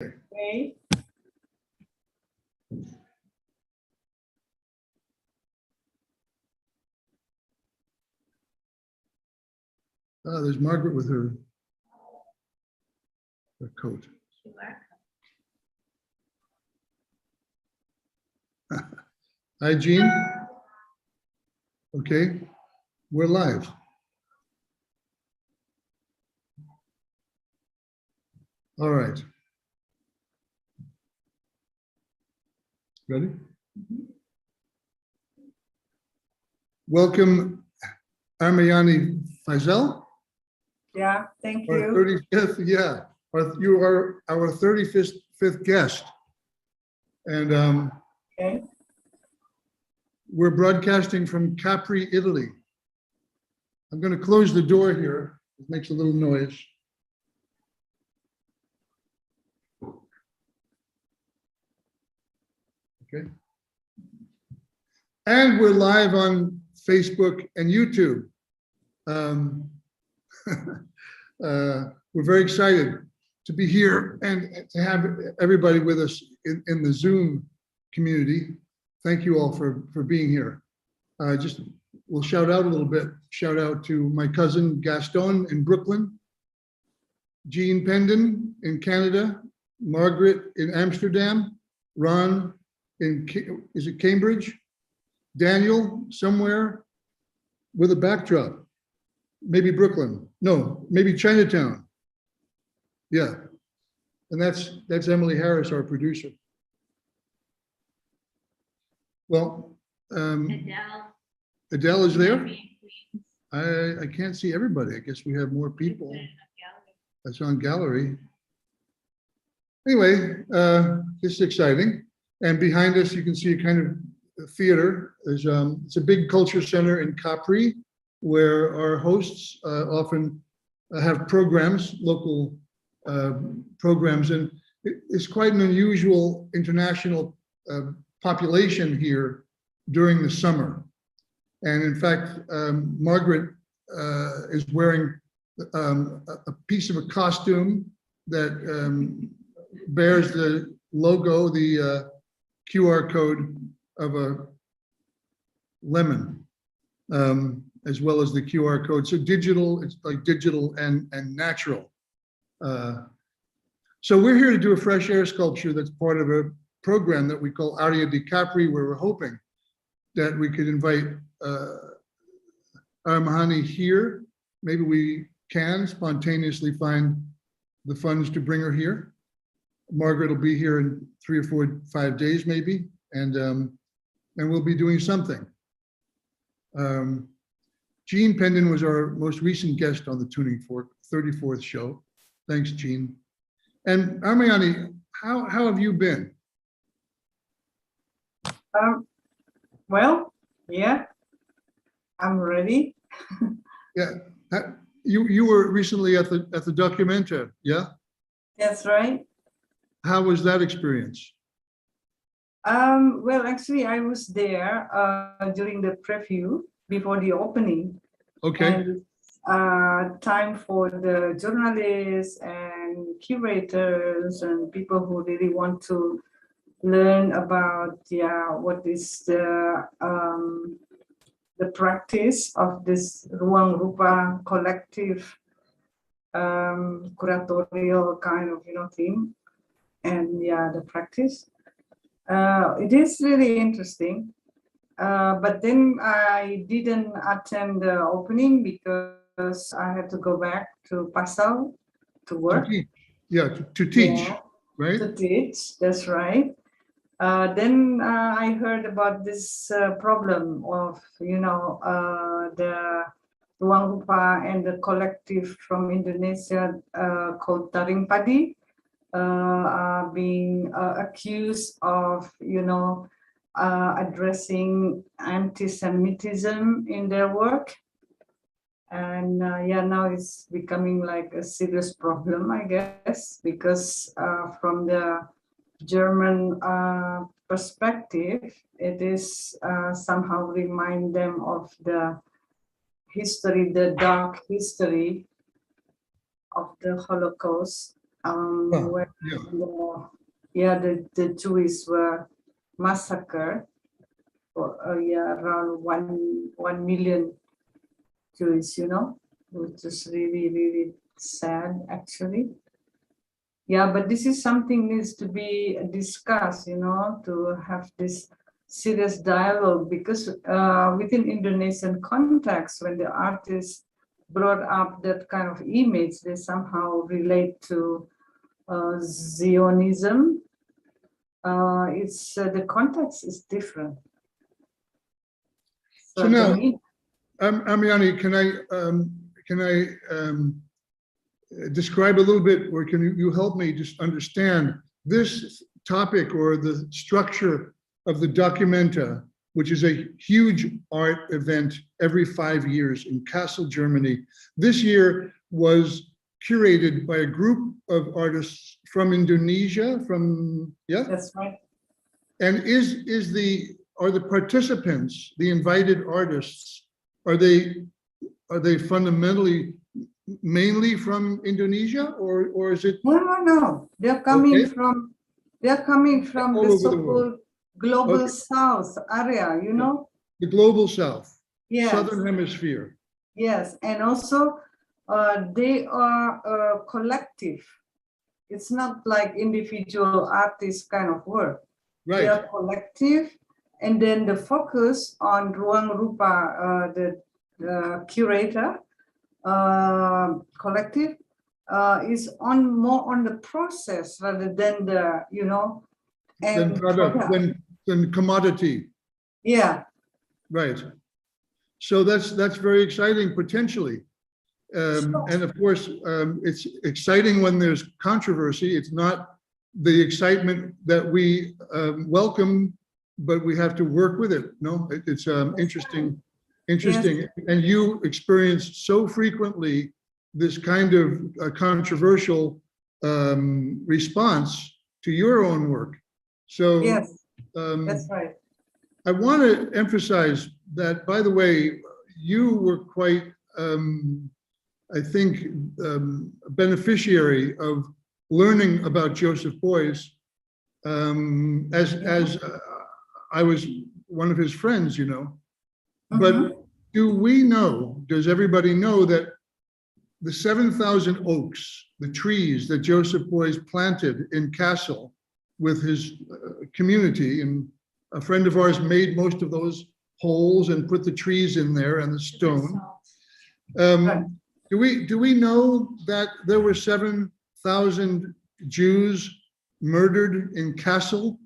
Okay. There's Margaret with her coat. Hi, Jean. Okay, we're live. All right. Ready? Welcome, ARAHMAIANI FEISAL. Yeah, thank Our you. 35th, yeah. You are our 35th guest. And Okay. we're broadcasting from Capri, Italy. I'm going to close the door here. It makes a little noise. Okay. And we're live on Facebook and YouTube. We're very excited to be here and to have everybody with us in the Zoom community. Thank you all for being here. We'll shout out a little bit. Shout out to my cousin Gaston in Brooklyn, Jean Pendon in Canada, Margaret in Amsterdam, Ron in, is it Cambridge? Daniel somewhere with a backdrop, maybe Brooklyn. No, maybe Chinatown. Yeah, and that's Emily Harris, our producer. Well, Adele is there. I can't see everybody. I guess we have more people. That's on gallery. Anyway, this is exciting. And behind us, you can see a kind of theater. It's a big culture center in Capri, where our hosts often have programs, local programs, and it's quite an unusual international population here during the summer. And in fact, Margaret is wearing a piece of a costume that bears the logo, the QR code of a lemon, as well as the QR code. So digital, it's like digital and natural. So we're here to do a fresh air sculpture that's part of a program that we call Aria di Capri, where we're hoping that we could invite ARAHMAIANI here. Maybe we can spontaneously find the funds to bring her here. Margaret will be here in 3 or 4, 5 days maybe, and we'll be doing something. Jean Pendon was our most recent guest on the Tuning Fork 34th show. Thanks, Jean. And ARAHMAIANI, how have you been? Well, yeah, I'm ready. Yeah, you were recently at the Documenta, yeah? That's right. How was that experience? Well, actually, I was there during the preview before the opening. Okay. And time for the journalists and curators and people who really want to learn about what is the practice of this Ruang Rupa collective curatorial kind of thing, and the practice. It is really interesting, but then I didn't attend the opening because I had to go back to FEISAL to work. To teach. Yeah, to teach, right? To teach, that's right. Then I heard about this problem of, the Ruang Rupa and the collective from Indonesia called Taring Padi are being accused of, addressing anti-Semitism in their work. And now it's becoming like a serious problem, I guess, because from the German perspective, it is somehow remind them of the history, the dark history of the Holocaust. where yeah. the Jews were massacred. Around 1 million Jews, which is really, really sad, actually. Yeah, but this is something needs to be discussed, to have this serious dialogue, because within Indonesian context, when the artists brought up that kind of image, they somehow relate to Zionism. It's the context is different. So now, Amiani, can I describe a little bit, or can you help me just understand this topic or the structure of the Documenta, which is a huge art event every 5 years in Kassel, Germany. This year was curated by a group of artists from Indonesia, That's right. And are the participants, the invited artists, are they fundamentally mainly from Indonesia, or is it? No. They're coming from All the over the so-called world. global south area, The global south, Yes. southern hemisphere. Yes, and also they are a collective. It's not like individual artist kind of work. Right. They are collective, and then the focus on Ruang Rupa, the curator collective, is more on the process rather than the Than product, than commodity. Yeah. Right. So that's very exciting potentially. And of course, it's exciting when there's controversy. It's not the excitement that we welcome, but we have to work with it. No, it's interesting. Yes. And you experience so frequently this kind of controversial response to your own work. So yes, that's right. I want to emphasize that, by the way, you were quite, I think, a beneficiary of learning about Joseph Beuys, as I was one of his friends, But does everybody know that the 7,000 oaks, the trees that Joseph Beuys planted in Kassel with his community, and a friend of ours made most of those holes and put the trees in there and the stone. Do we know that there were 7,000 Jews murdered in Kassel,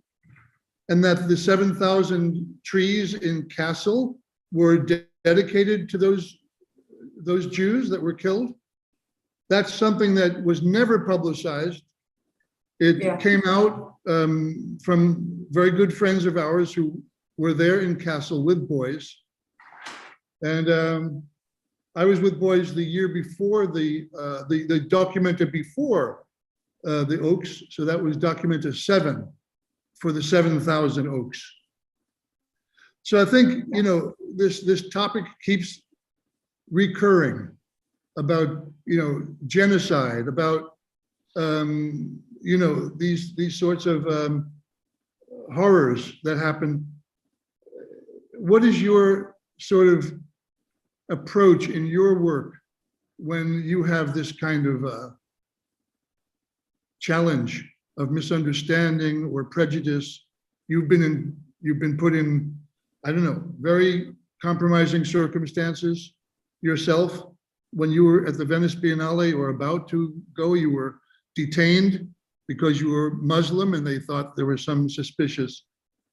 and that the 7,000 trees in Kassel were dedicated to those Jews that were killed? That's something that was never publicized. It came out from very good friends of ours who were there in Kassel with Beuys. And I was with Beuys the year before the Documenta before the Oaks. So that was Documenta 7 for the 7,000 Oaks. So I think, this topic keeps recurring about, genocide, about, these sorts of horrors that happen. What is your sort of approach in your work when you have this kind of challenge of misunderstanding or prejudice? You've been put in, I don't know, very compromising circumstances yourself. When you were at the Venice Biennale or about to go, you were detained because you were Muslim and they thought there was some suspicious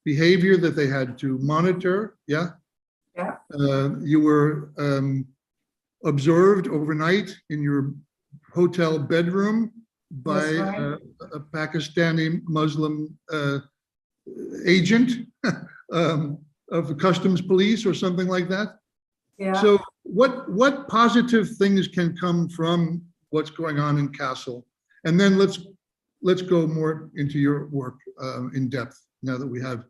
behavior that they had to monitor. Yeah. Yeah. You were observed overnight in your hotel bedroom by a Pakistani Muslim agent of the customs police or something like that. Yeah. So what positive things can come from what's going on in Kassel? And then let's go more into your work in depth now that we have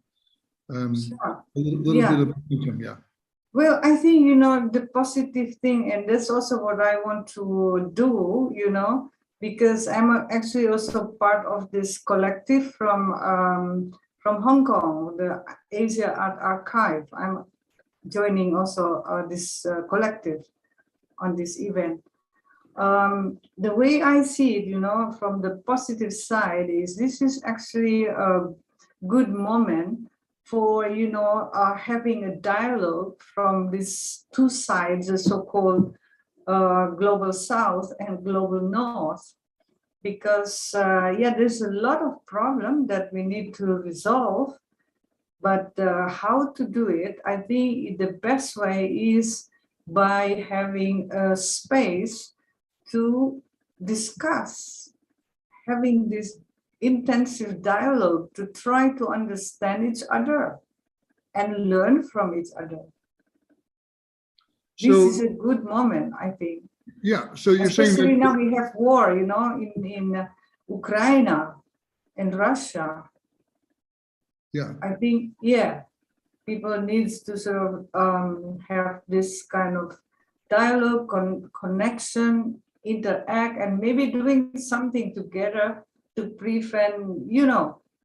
a little bit of momentum. Yeah. Well, I think, the positive thing, and that's also what I want to do, because I'm actually also part of this collective from Hong Kong, the Asia Art Archive. I'm joining also this collective on this event. The way I see it, from the positive side is this is actually a good moment for, having a dialogue from these two sides, the so-called global South and global North, because there's a lot of problem that we need to resolve, but how to do it, I think the best way is by having a space to discuss, having this intensive dialogue to try to understand each other and learn from each other. This is a good moment, I think. Yeah, so you're especially saying that now we have war, in Ukraine and Russia. Yeah, I think, people needs to sort of have this kind of dialogue, connection, interact, and maybe doing something together to prevent,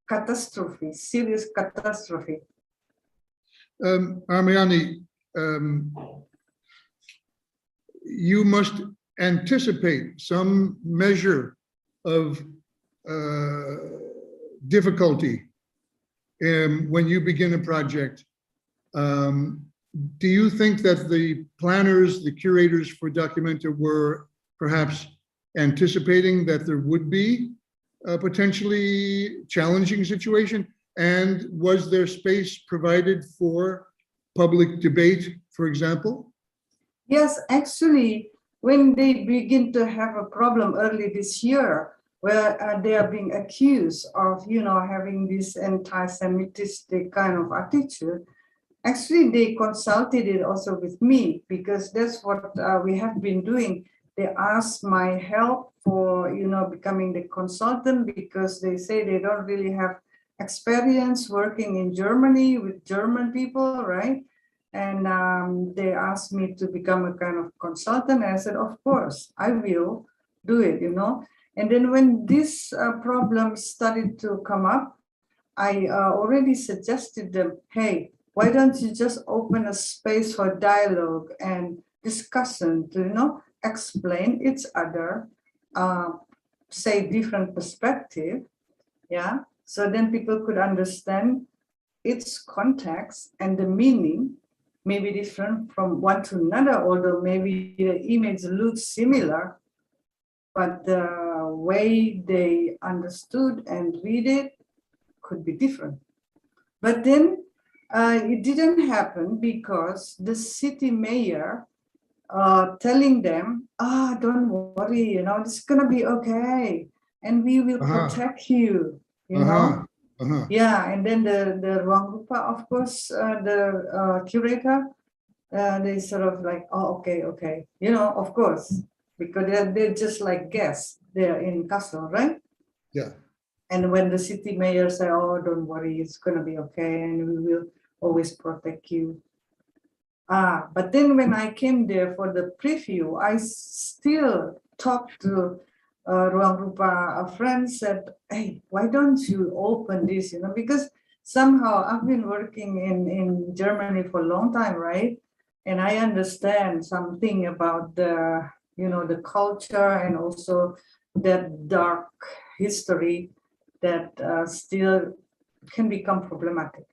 catastrophe, serious catastrophe. ARAHMAIANI, you must anticipate some measure of difficulty when you begin a project. Do you think that the planners, the curators for Documenta were perhaps anticipating that there would be a potentially challenging situation? And was there space provided for public debate, for example? Yes, actually, when they begin to have a problem early this year, where they are being accused of, having this anti-Semitic kind of attitude, actually they consulted it also with me, because that's what we have been doing. They asked my help for, becoming the consultant, because they say they don't really have experience working in Germany with German people, right? And they asked me to become a kind of consultant. And I said, of course, I will do it, And then when this problem started to come up, I already suggested them, hey, why don't you just open a space for dialogue and discussion to, explain each other, say different perspective, yeah? So then people could understand its context and the meaning may be different from one to another, although maybe the image looks similar, but the way they understood and read it could be different. But then it didn't happen because the city mayor telling them, don't worry, this is gonna be okay, and we will protect you, Yeah, and then the Ruang Rupa, of course, the curator, they sort of like, oh, okay, of course, because they're just like guests there in Castle, right? Yeah. And when the city mayor say, oh, don't worry, it's gonna be okay, and we will always protect you. But then when I came there for the preview, I still talked to Ruang Rupa. A friend said, hey, why don't you open this, because somehow I've been working in Germany for a long time, right? And I understand something about the, the culture and also that dark history that still can become problematic.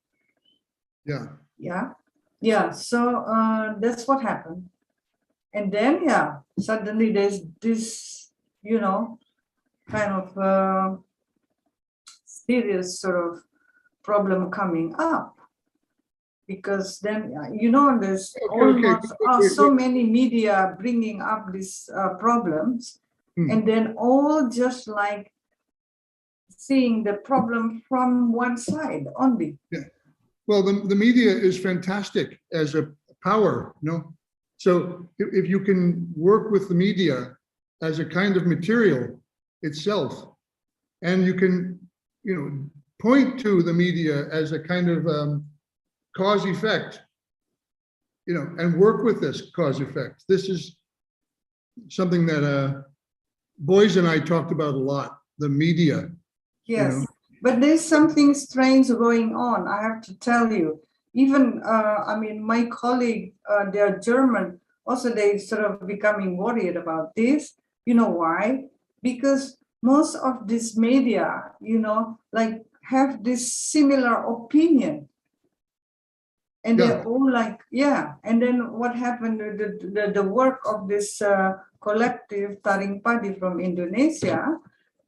Yeah, so that's what happened. And then, suddenly there's this, kind of serious sort of problem coming up. Because then, there's almost so many media bringing up these problems, and then all just like seeing the problem from one side only. Yeah. Well, the media is fantastic as a power, So if you can work with the media as a kind of material itself, and you can, point to the media as a kind of cause effect, and work with this cause effect. This is something that Boys and I talked about a lot, the media. Yes, but there's something strange going on, I have to tell you. Even, I mean, my colleague, they're German, also they sort of becoming worried about this. You know why? Because most of this media, like have this similar opinion. And they're all like, yeah. And then what happened, the work of this collective Taring Padi from Indonesia,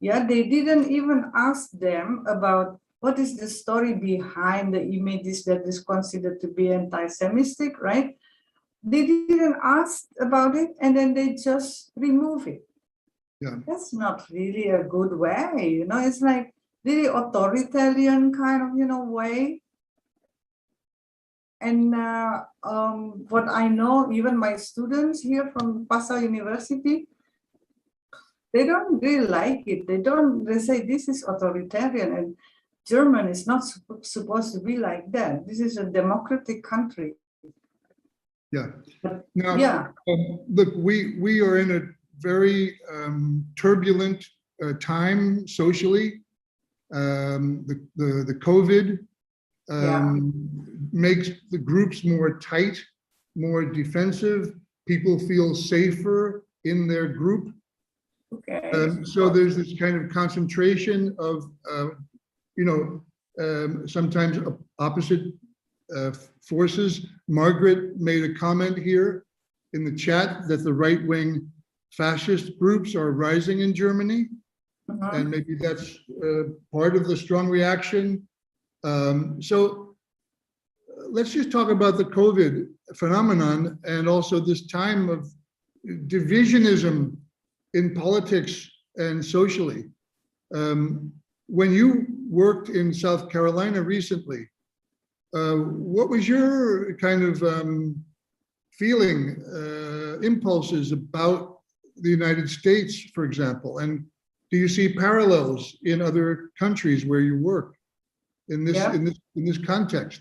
yeah, they didn't even ask them about what is the story behind the images that is considered to be anti-Semitic, right? They didn't ask about it, and then they just remove it. Yeah. That's not really a good way, it's like really authoritarian kind of, way. And what I know, even my students here from Pasau University, they don't really like it. They say this is authoritarian and German is not supposed to be like that. This is a democratic country. Yeah. But, Now, yeah. Look, we are in a very turbulent time socially. The COVID makes the groups more tight, more defensive. People feel safer in their group. Okay. So there's this kind of concentration of, sometimes opposite forces. Margaret made a comment here in the chat that the right-wing fascist groups are rising in Germany. And maybe that's part of the strong reaction. So let's just talk about the COVID phenomenon and also this time of divisionism in politics and socially. When you worked in South Carolina recently, what was your kind of feeling, impulses about the United States, for example? And do you see parallels in other countries where you work in this context?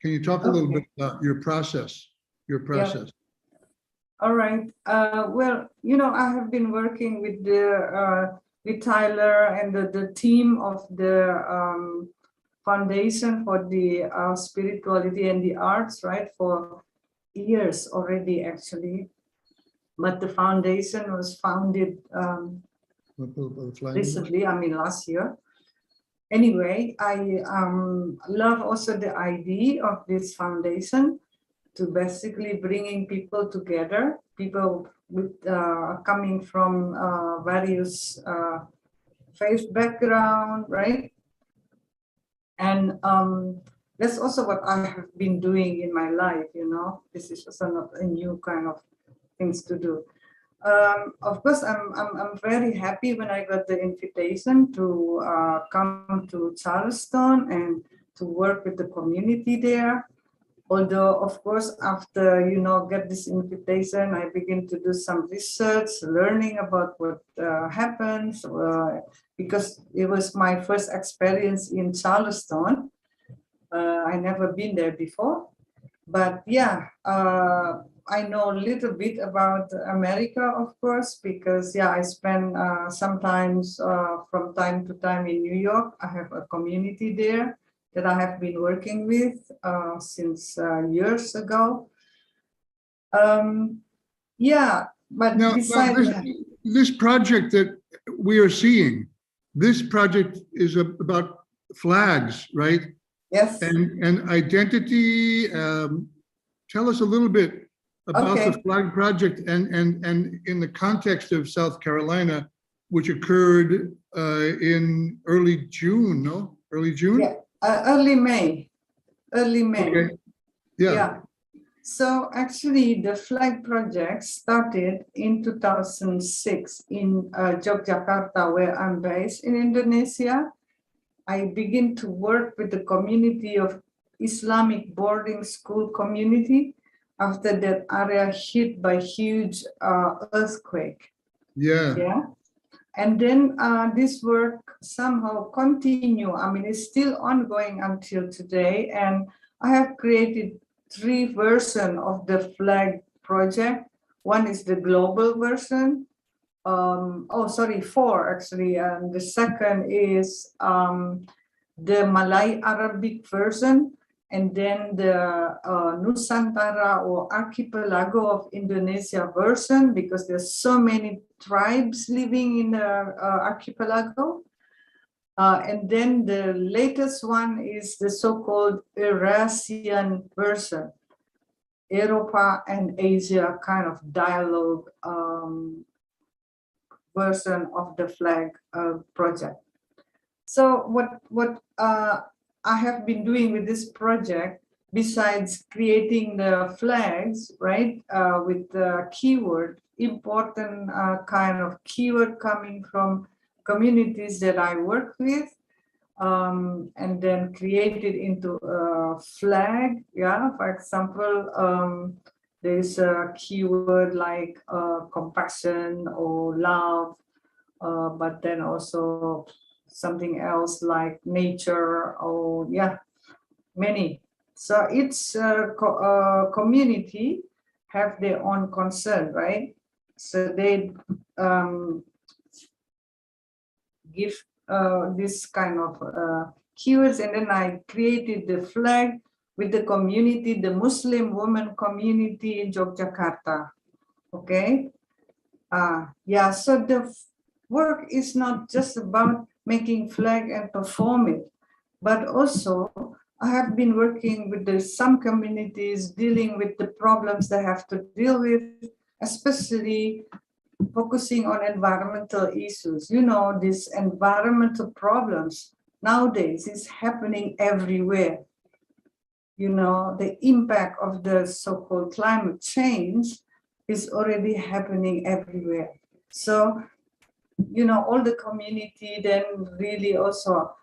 Can you talk a little bit about your process? Yeah. All right. Well, I have been working with with Tyler and the team of the Foundation for the Spirituality and the Arts, right, for years already, actually. But the foundation was founded recently, I mean, last year. Anyway, I love also the idea of this foundation to basically bringing people together, people with coming from various faith background, right? And that's also what I have been doing in my life, This is also not a new kind of things to do. Of course, I'm very happy when I got the invitation to come to Charleston and to work with the community there. Although, of course, after, get this invitation, I begin to do some research, learning about what happens, because it was my first experience in Charleston. I never been there before. But yeah, I know a little bit about America, of course, because I spend sometimes from time to time in New York. I have a community there that I have been working with since years ago. But now, besides this project that we are seeing, this project is about flags, right? Yes. And identity. Tell us a little bit about the flag project and in the context of South Carolina, which occurred in early June, no? Early June? Yeah, early May. Early May. Okay. Yeah. So actually, the flag project started in 2006 in Yogyakarta, where I'm based in Indonesia. I begin to work with the community of Islamic boarding school community after that area hit by huge earthquake. Yeah. And then this work somehow continue. I mean, it's still ongoing until today. And I have created 3 versions of the flag project. One is the global version. oh, sorry, four actually. And the second is the Malay Arabic version, and then the Nusantara or Archipelago of Indonesia version, because there's so many tribes living in the archipelago. And then the latest one is the so-called Eurasian version, Europa and Asia kind of dialogue version of the flag project. So what I have been doing with this project, besides creating the flags, right, with the keyword, important kind of keyword coming from communities that I work with, and then create it into a flag. Yeah, for example, there's a keyword like compassion or love, but then also something else like nature, or yeah, many. So each community have their own concern, right? So they give this kind of keywords, and then I created the flag with the community, the Muslim women community in Yogyakarta. Okay. Yeah, so the work is not just about making flag and perform it, but also I have been working with some communities dealing with the problems they have to deal with, especially focusing on environmental issues. You know, these environmental problems nowadays is happening everywhere. You know, the impact of the so-called climate change is already happening everywhere. So, you know, all the community then really also,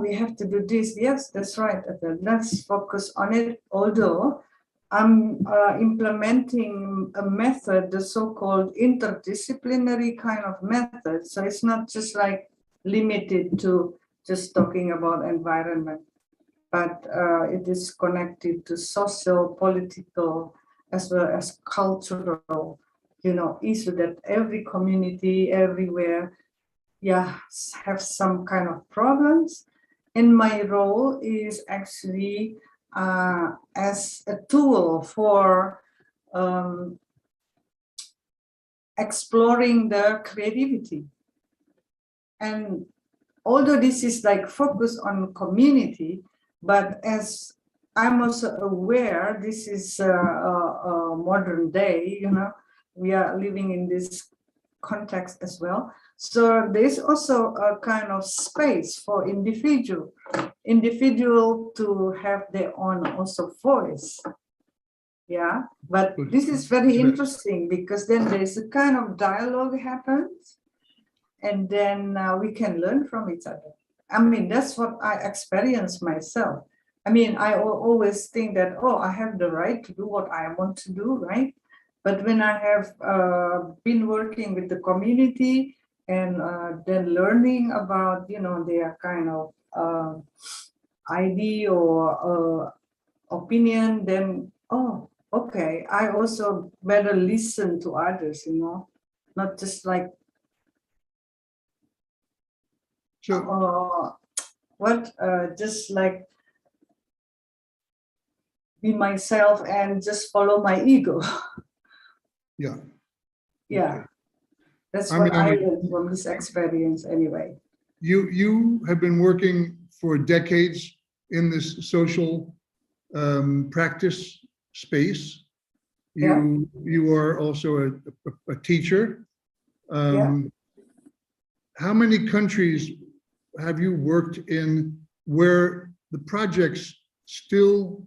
we have to do this. Yes, that's right. Let's focus on it. Although I'm implementing a method, the so-called interdisciplinary kind of method. So it's not just like limited to just talking about environment, but it is connected to social, political, as well as cultural, you know, issue that every community, everywhere, yeah, have some kind of problems. And my role is actually as a tool for exploring the creativity. And although this is like focus on community, but as I'm also aware, this is a modern day, you know, we are living in this context as well. So there's also a kind of space for individual to have their own also voice. Yeah, but this is very interesting because then there's a kind of dialogue happens, and then we can learn from each other. I mean, that's what I experience myself. I mean, I always think that, oh, I have the right to do what I want to do, right? But when I have been working with the community and then learning about, you know, their kind of idea or opinion, then, oh, okay, I also better listen to others, you know, not just like, just like be myself and just follow my ego. Yeah. Yeah. Okay. That's what I learned from this experience anyway. You have been working for decades in this social practice space. You are also a teacher. How many countries have you worked in where the projects still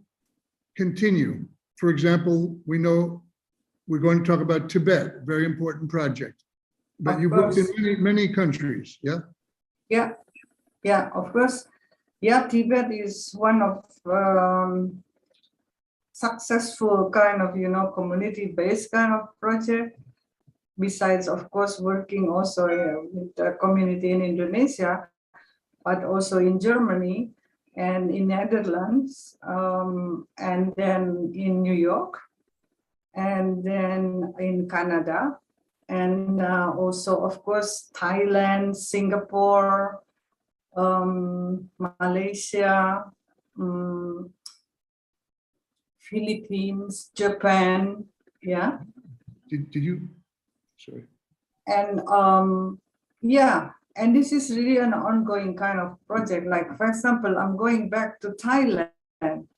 continue? For example, we know we're going to talk about Tibet, very important project. But you've worked in many countries, yeah? Yeah, of course. Yeah, Tibet is one of successful kind of, you know, community-based kind of project. Besides, of course, working also with the community in Indonesia, but also in Germany and in Netherlands, and then in New York, and then in Canada, and also, of course, Thailand, Singapore, Malaysia, Philippines, Japan, yeah. Did you? Sorry. And yeah, and this is really an ongoing kind of project. Like, for example, I'm going back to Thailand.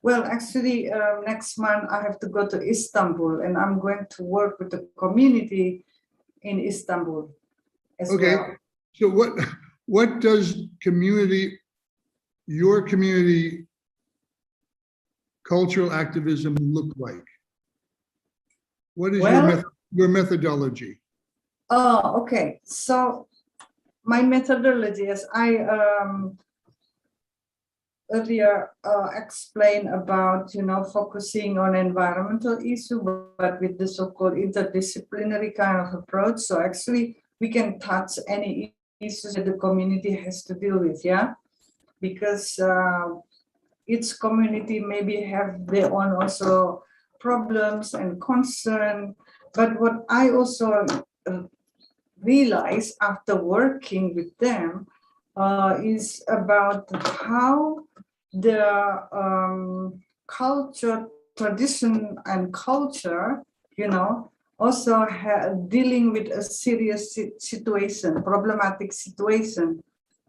Well, actually, next month I have to go to Istanbul, and I'm going to work with the community in Istanbul as well. So what does your community cultural activism look like? What is your methodology? Oh, okay. So my methodology, as I earlier explained about, focusing on environmental issue, but with the so-called interdisciplinary kind of approach. So actually, we can touch any issues that the community has to deal with, yeah, because each community maybe have their own also problems and concern. But what I also realized after working with them is about how the culture, tradition, and culture, also dealing with a serious situation, problematic situation,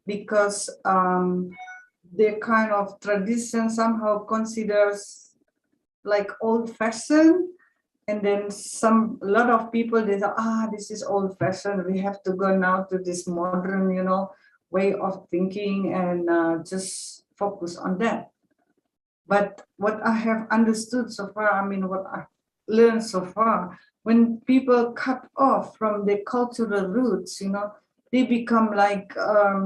because the kind of tradition somehow considers like old-fashioned, and then a lot of people, they say, this is old-fashioned, we have to go now to this modern, way of thinking, and just focus on that. But what I have understood so far, what I learned so far, when people cut off from their cultural roots, they become like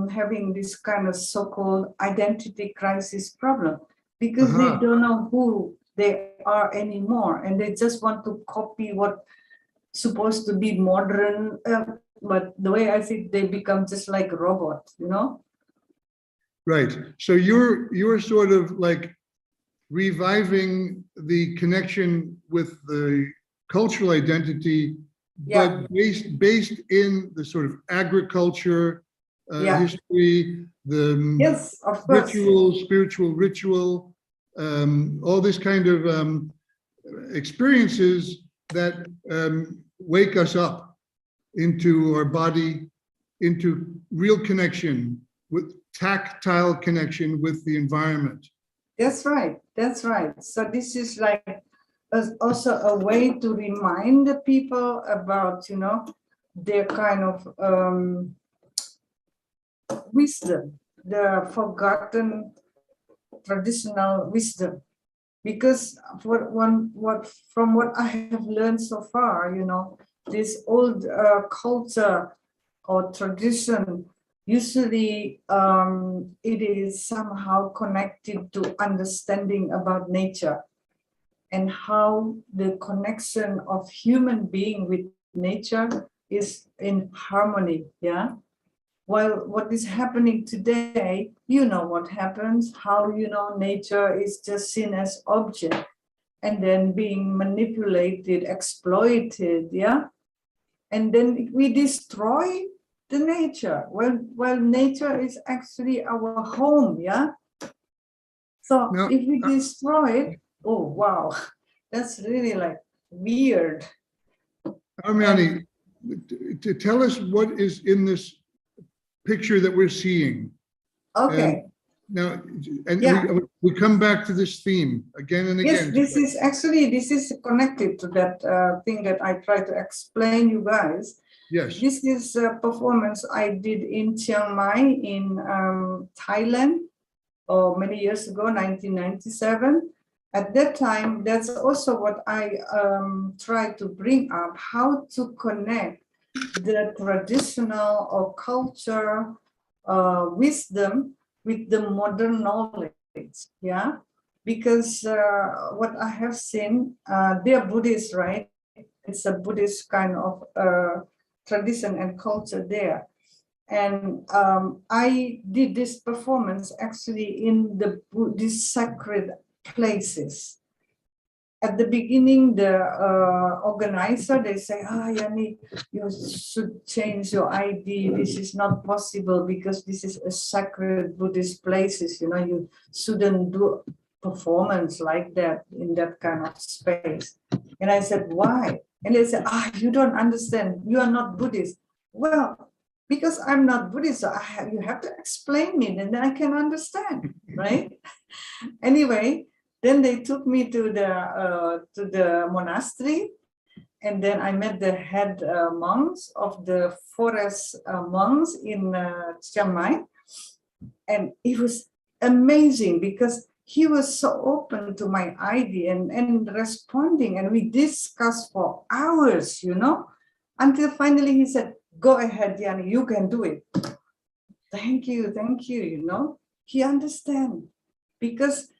having this kind of so-called identity crisis problem, because they don't know who they are anymore, and they just want to copy what supposed to be modern, but the way I see it, they become just like robots, Right. So you're sort of like reviving the connection with the cultural identity, but based in the sort of agriculture, history, the yes, of course, spiritual ritual, all this kind of experiences that wake us up into our body, into real connection, with tactile connection with the environment. That's right. That's right. So this is like also a way to remind the people about, their kind of wisdom, the forgotten traditional wisdom. Because from what I have learned so far, this old culture or tradition, usually it is somehow connected to understanding about nature and how the connection of human being with nature is in harmony, yeah? While what is happening today, what happens, how, nature is just seen as object and then being manipulated, exploited, yeah? And then we destroy the nature. Well, nature is actually our home, yeah? So if we destroy it, oh, wow, that's really like weird. ARAHMAIANI, to tell us what is in this picture that we're seeing. Okay. We come back to this theme again and again. Yes, this is connected to that thing that I try to explain you guys. Yes. This is a performance I did in Chiang Mai in Thailand, many years ago, 1997. At that time, that's also what I try to bring up, how to connect the traditional or culture wisdom with the modern knowledge, yeah? Because what I have seen, they are Buddhist, right? It's a Buddhist kind of tradition and culture there. And I did this performance actually in the Buddhist sacred places. at the beginning, the organizer, they say, Yani, you should change your ID. This is not possible because this is a sacred Buddhist places. You shouldn't do performance like that in that kind of space. And I said, why? And they said, you don't understand. You are not Buddhist. Well, because I'm not Buddhist, so you have to explain me, and then I can understand, right? Anyway, then they took me to the monastery, and then I met the head monks of the forest monks in Chiang Mai, and it was amazing because he was so open to my idea and responding, and we discussed for hours, until finally he said, "Go ahead, Yani, you can do it." Thank you, He understands because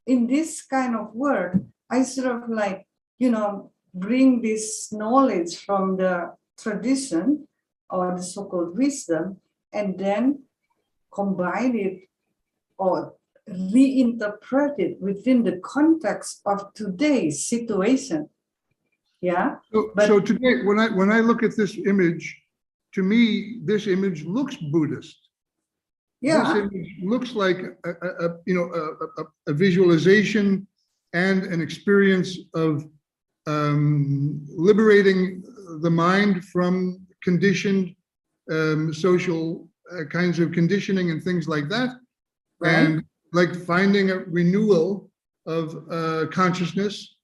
in this kind of work, I sort of bring this knowledge from the tradition or the so-called wisdom, and then combine it or reinterpret it within the context of today's situation. Yeah. So today, when I look at this image, to me, this image looks Buddhist. Yeah. This image looks like a visualization and an experience of liberating the mind from conditioned social kinds of conditioning and things like that, Right. and like finding a renewal of consciousness.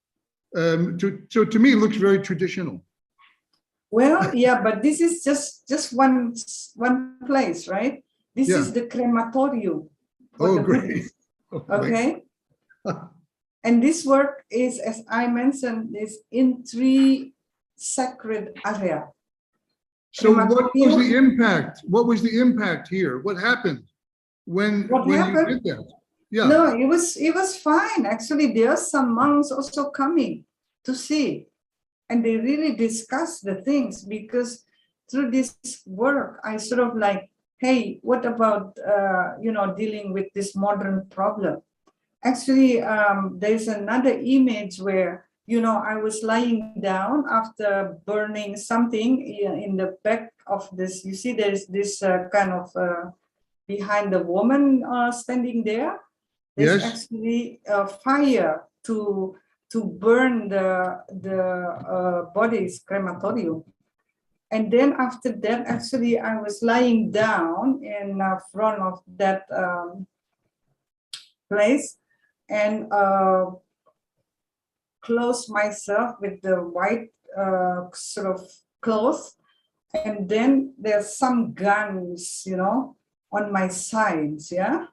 So to me, it looks very traditional. Well, yeah, but this is just one place, right? This is the crematorium for the great. Buddhists. Okay. And this work is, as I mentioned, is in 3 sacred areas. So what was the impact? What was the impact here? What happened when you did that? Yeah. No, it was fine. Actually, there are some monks also coming to see, and they really discuss the things, because through this work, I sort of hey, what about dealing with this modern problem? Actually, there's another image where I was lying down after burning something in the back of this. You see, there's this kind of behind the woman standing there. There's actually a fire to burn the body's crematorium. And then after that, actually, I was lying down in front of that place and close myself with the white sort of cloth. And then there's some guns, on my sides, yeah.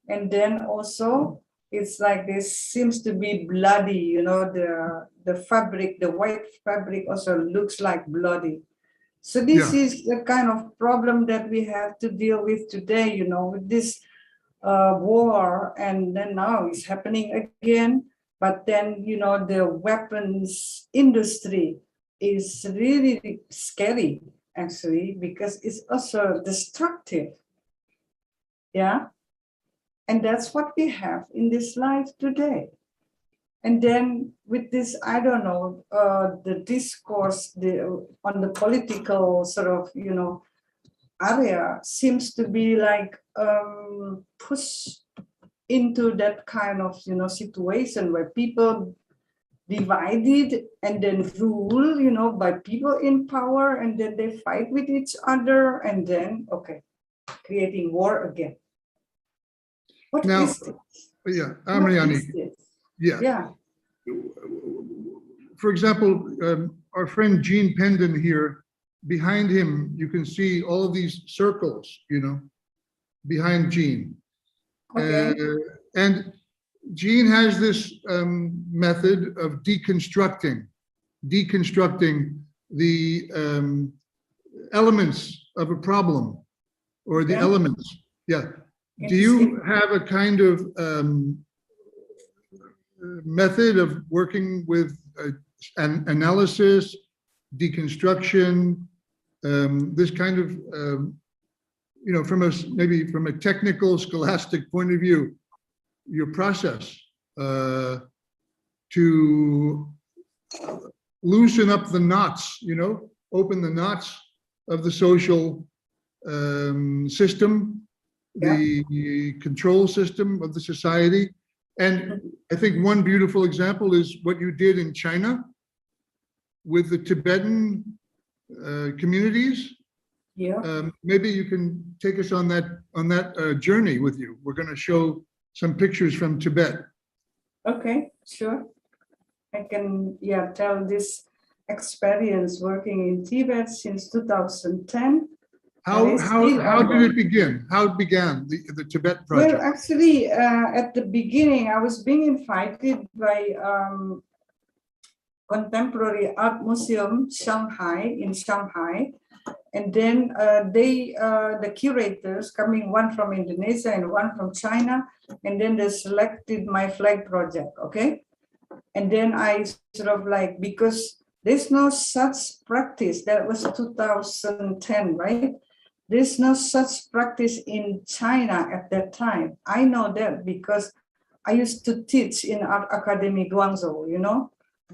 And then also it's like this seems to be bloody, the fabric, the white fabric also looks like bloody. So this is the kind of problem that we have to deal with today, with this war, and then now it's happening again. But then, the weapons industry is really scary, actually, because it's also destructive. Yeah. And that's what we have in this life today. And then with this, I don't know, the discourse on the political sort of, area seems to be pushed into that kind of, situation where people divided and then rule, by people in power, and then they fight with each other, and then, creating war again. What is this? Yeah, ARAHMAIANI. Yeah. For example, our friend Gene Pendon here, behind him, you can see all of these circles, behind Gene. Okay. And Gene has this method of deconstructing the elements of a problem, or the elements. Yeah. Do you have a kind of method of working with an analysis, deconstruction, this kind of, maybe from a technical, scholastic point of view, your process to to loosen up the knots, open the knots of the social system, the control system of the society. And I think one beautiful example is what you did in China with the Tibetan communities. Yeah. Maybe you can take us on that journey with you. We're going to show some pictures from Tibet. Okay, sure. I can tell this experience working in Tibet since 2010. How did it begin? How it began the Tibet project? Well, actually, at the beginning, I was being invited by Contemporary Art Museum Shanghai in Shanghai, and then the curators coming, one from Indonesia and one from China, and then they selected my flag project. Okay, and then I sort of like, because there's no such practice. That was 2010, right? There's no such practice in China at that time. I know that because I used to teach in Art Academy Guangzhou,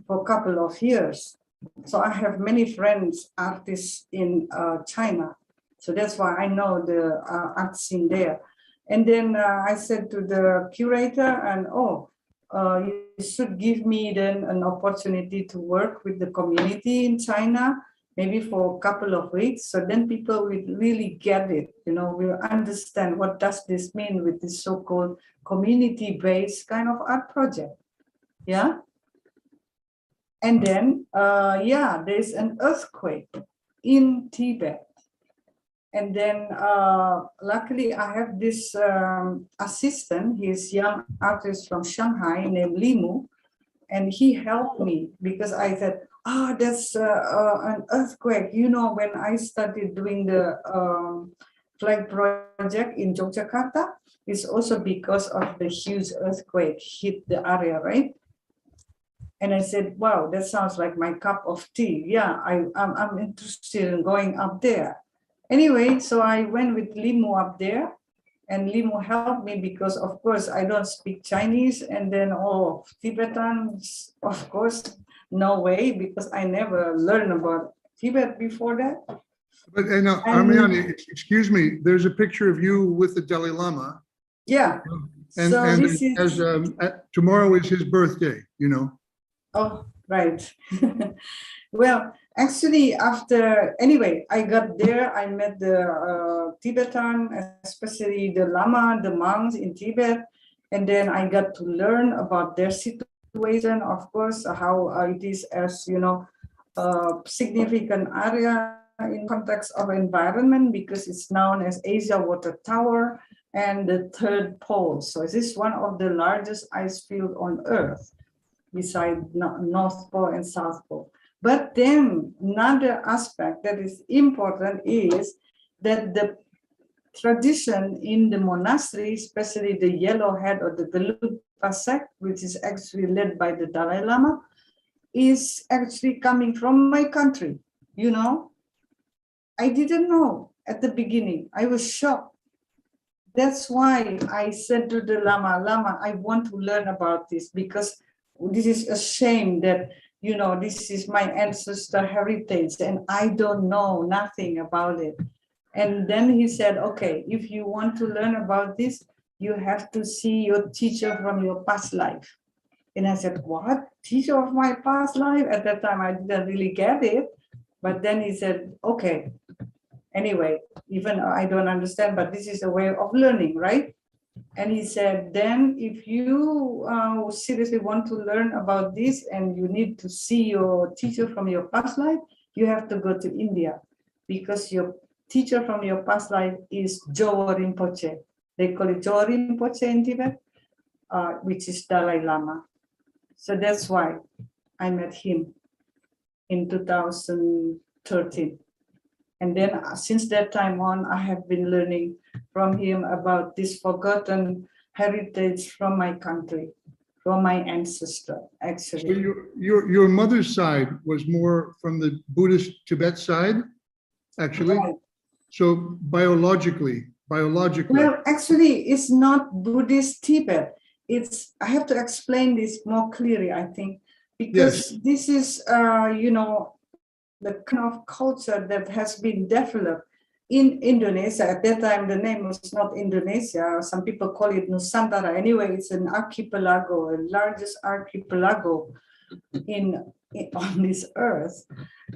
for a couple of years. So I have many friends, artists in China. So that's why I know the art scene there. And then I said to the curator, you should give me then an opportunity to work with the community in China, maybe for a couple of weeks. So then people will really get it, will understand what does this mean with this so-called community-based kind of art project. Yeah. And then, there's an earthquake in Tibet. And then, luckily, I have this assistant. He's a young artist from Shanghai named Limu. And he helped me because I said, that's an earthquake. When I started doing the flag project in Yogyakarta, it's also because of the huge earthquake hit the area, right? And I said, wow, that sounds like my cup of tea. Yeah, I'm interested in going up there. Anyway, so I went with Limu up there, and Limu helped me because, of course, I don't speak Chinese, and then Tibetan, of course, no way, because I never learned about Tibet before that. But ARAHMAIANI, excuse me, there's a picture of you with the Dalai Lama. Yeah. And tomorrow is his birthday, Oh, right. Well, actually, anyway, I got there, I met the Tibetan, especially the Lama, the monks in Tibet, and then I got to learn about their situation, of course, how it is as, a significant area in context of environment, because it's known as Asia Water Tower and the third pole. So this is one of the largest ice field on Earth, beside North Pole and South Pole. But then another aspect that is important is that the tradition in the monastery, especially the Yellowhead or the Gelugpa sect, which is actually led by the Dalai Lama, is actually coming from my country. I didn't know at the beginning. I was shocked. That's why I said to the Lama, I want to learn about this, because this is a shame that, this is my ancestor heritage and I don't know nothing about it. And then he said, okay, if you want to learn about this, you have to see your teacher from your past life. And I said, what? Teacher of my past life? At that time, I didn't really get it. But then he said, okay, anyway, even I don't understand, but this is a way of learning, right? And he said, then if you seriously want to learn about this and you need to see your teacher from your past life, you have to go to India, because your teacher from your past life is Jowo Rinpoche. They call it Jowo Rinpoche in Tibet, which is Dalai Lama. So that's why I met him in 2013. And then since that time on, I have been learning from him about this forgotten heritage from my country, from my ancestor, actually. So your mother's side was more from the Buddhist Tibet side, actually? Right. So biologically. Well, actually, it's not Buddhist Tibet. I have to explain this more clearly, I think, because this is, you know, the kind of culture that has been developed in Indonesia. At that time, the name was not Indonesia. Some people call it Nusantara. Anyway, it's an archipelago, the largest archipelago on this earth.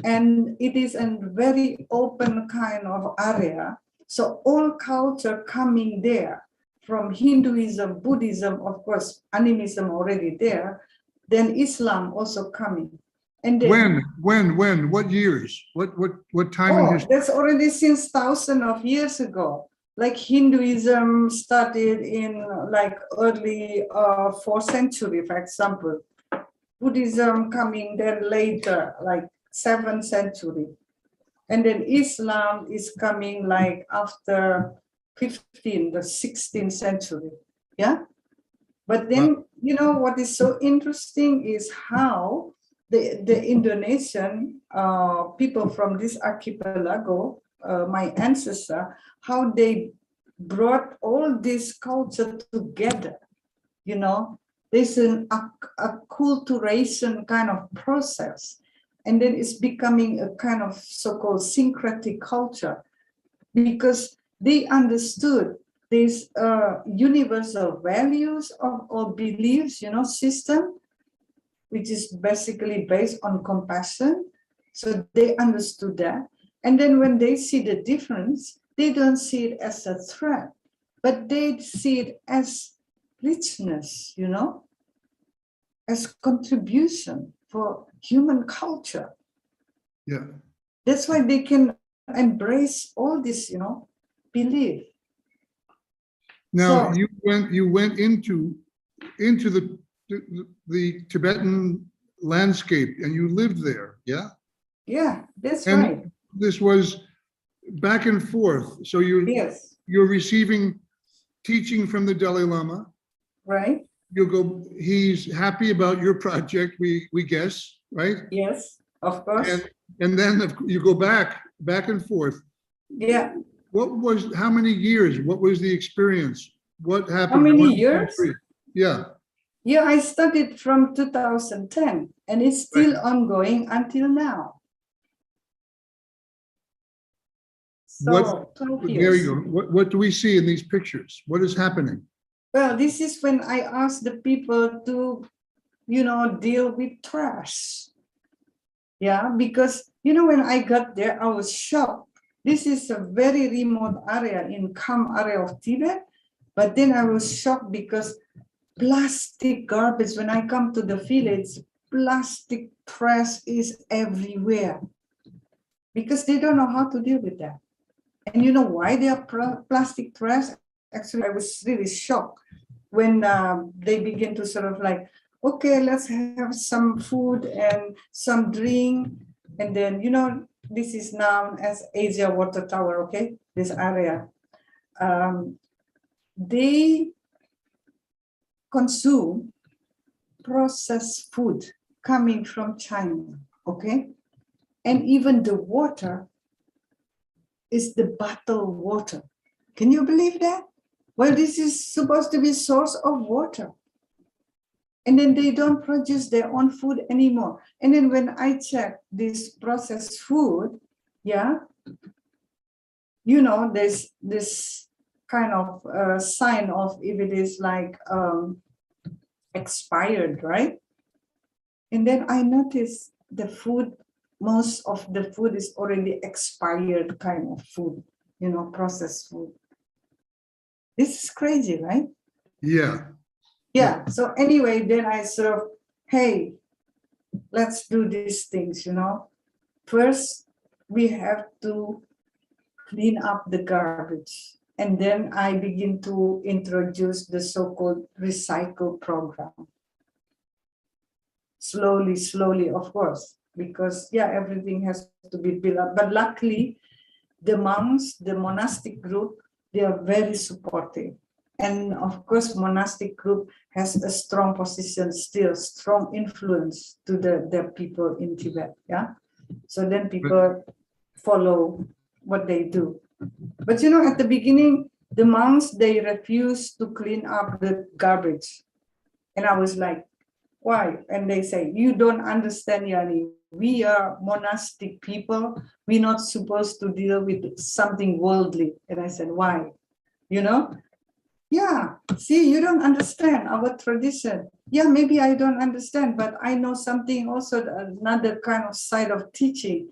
And it is a very open kind of area. So all culture coming there, from Hinduism, Buddhism, of course, animism already there, then Islam also coming. And then, when, what years? What time in history? That's already since thousands of years ago. Like Hinduism started in like early 4th century, for example. Buddhism coming then later, like 7th century. And then Islam is coming like after the 16th century. Yeah. But then, you know, what is so interesting is how the Indonesian people from this archipelago, my ancestor, how they brought all this culture together. You know, there's an acculturation kind of process. And then it's becoming a kind of so-called syncretic culture, because they understood these universal values or beliefs, you know, system, which is basically based on compassion. So they understood that. And then when they see the difference, they don't see it as a threat, but they see it as richness, you know, as contribution for human culture. Yeah. That's why they can embrace all this, you know, belief. Now, so, you went into the Tibetan landscape and you lived there, yeah? Yeah, that's right. This was back and forth. So you're receiving teaching from the Dalai Lama. Right. You go, he's happy about your project, we guess, right? Yes, of course. And then you go back and forth. Yeah. How many years? What was the experience? What happened? How many years? Yeah. Yeah, I started from 2010 and it's still ongoing until now. So 12 years. There you go. What do we see in these pictures? What is happening? Well, this is when I asked the people to, you know, deal with trash. Yeah, because, you know, when I got there, I was shocked. This is a very remote area in Kham area of Tibet. But then I was shocked because plastic garbage, when I come to the village, plastic trash is everywhere because they don't know how to deal with that. And you know why they are plastic trash? Actually, I was really shocked when they begin to sort of like, okay, let's have some food and some drink. And then, you know, this is known as Asia Water Tower, okay? This area. They consume processed food coming from China, okay? And even the water is the bottled water. Can you believe that? Well, this is supposed to be source of water. And then they don't produce their own food anymore. And then when I check this processed food, yeah, you know, there's this kind of sign of if it is like expired, right? And then I noticed the food, most of the food is already expired kind of food, you know, processed food. This is crazy, right? Yeah. Yeah. So anyway, then I sort of, hey, let's do these things, you know. First, we have to clean up the garbage. And then I begin to introduce the so-called recycle program. Slowly, of course, because, yeah, everything has to be built up. But luckily, the monks, the monastic group, they are very supportive. And of course, monastic group has a strong position still, strong influence to the people in Tibet, yeah? So then people follow what they do. But you know, at the beginning, the monks, they refused to clean up the garbage. And I was like, why? And they say, you don't understand, Yani. We are monastic people. We're not supposed to deal with something worldly. And I said, why? You know? Yeah, see, you don't understand our tradition. Yeah, maybe I don't understand, but I know something also, another kind of side of teaching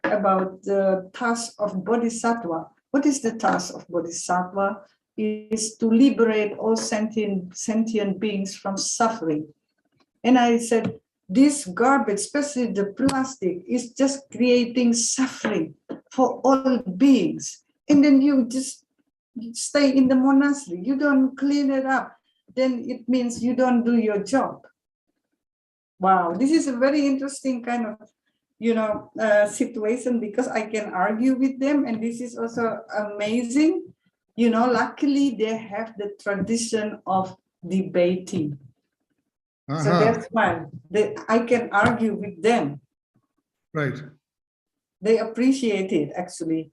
about the task of bodhisattva. What is the task of bodhisattva? Is to liberate all sentient beings from suffering. And I said, this garbage, especially the plastic, is just creating suffering for all beings. And then you just stay in the monastery, you don't clean it up, then it means you don't do your job. Wow, this is a very interesting kind of, situation, because I can argue with them, and this is also amazing. Luckily they have the tradition of debating. So that's why I can argue with them. Right. They appreciate it, actually,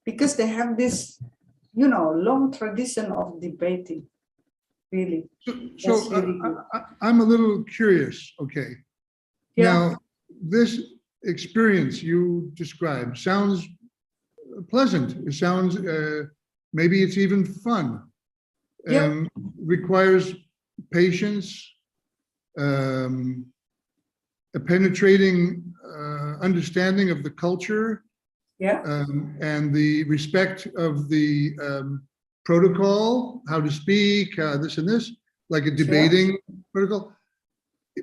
because they have this, long tradition of debating, really. So really good. I'm a little curious, okay. Yeah. Now, this experience you described sounds pleasant. It sounds, maybe it's even fun. Yeah. Requires patience, a penetrating understanding of the culture, Yeah. and the respect of the protocol, how to speak, this and this, like a debating protocol.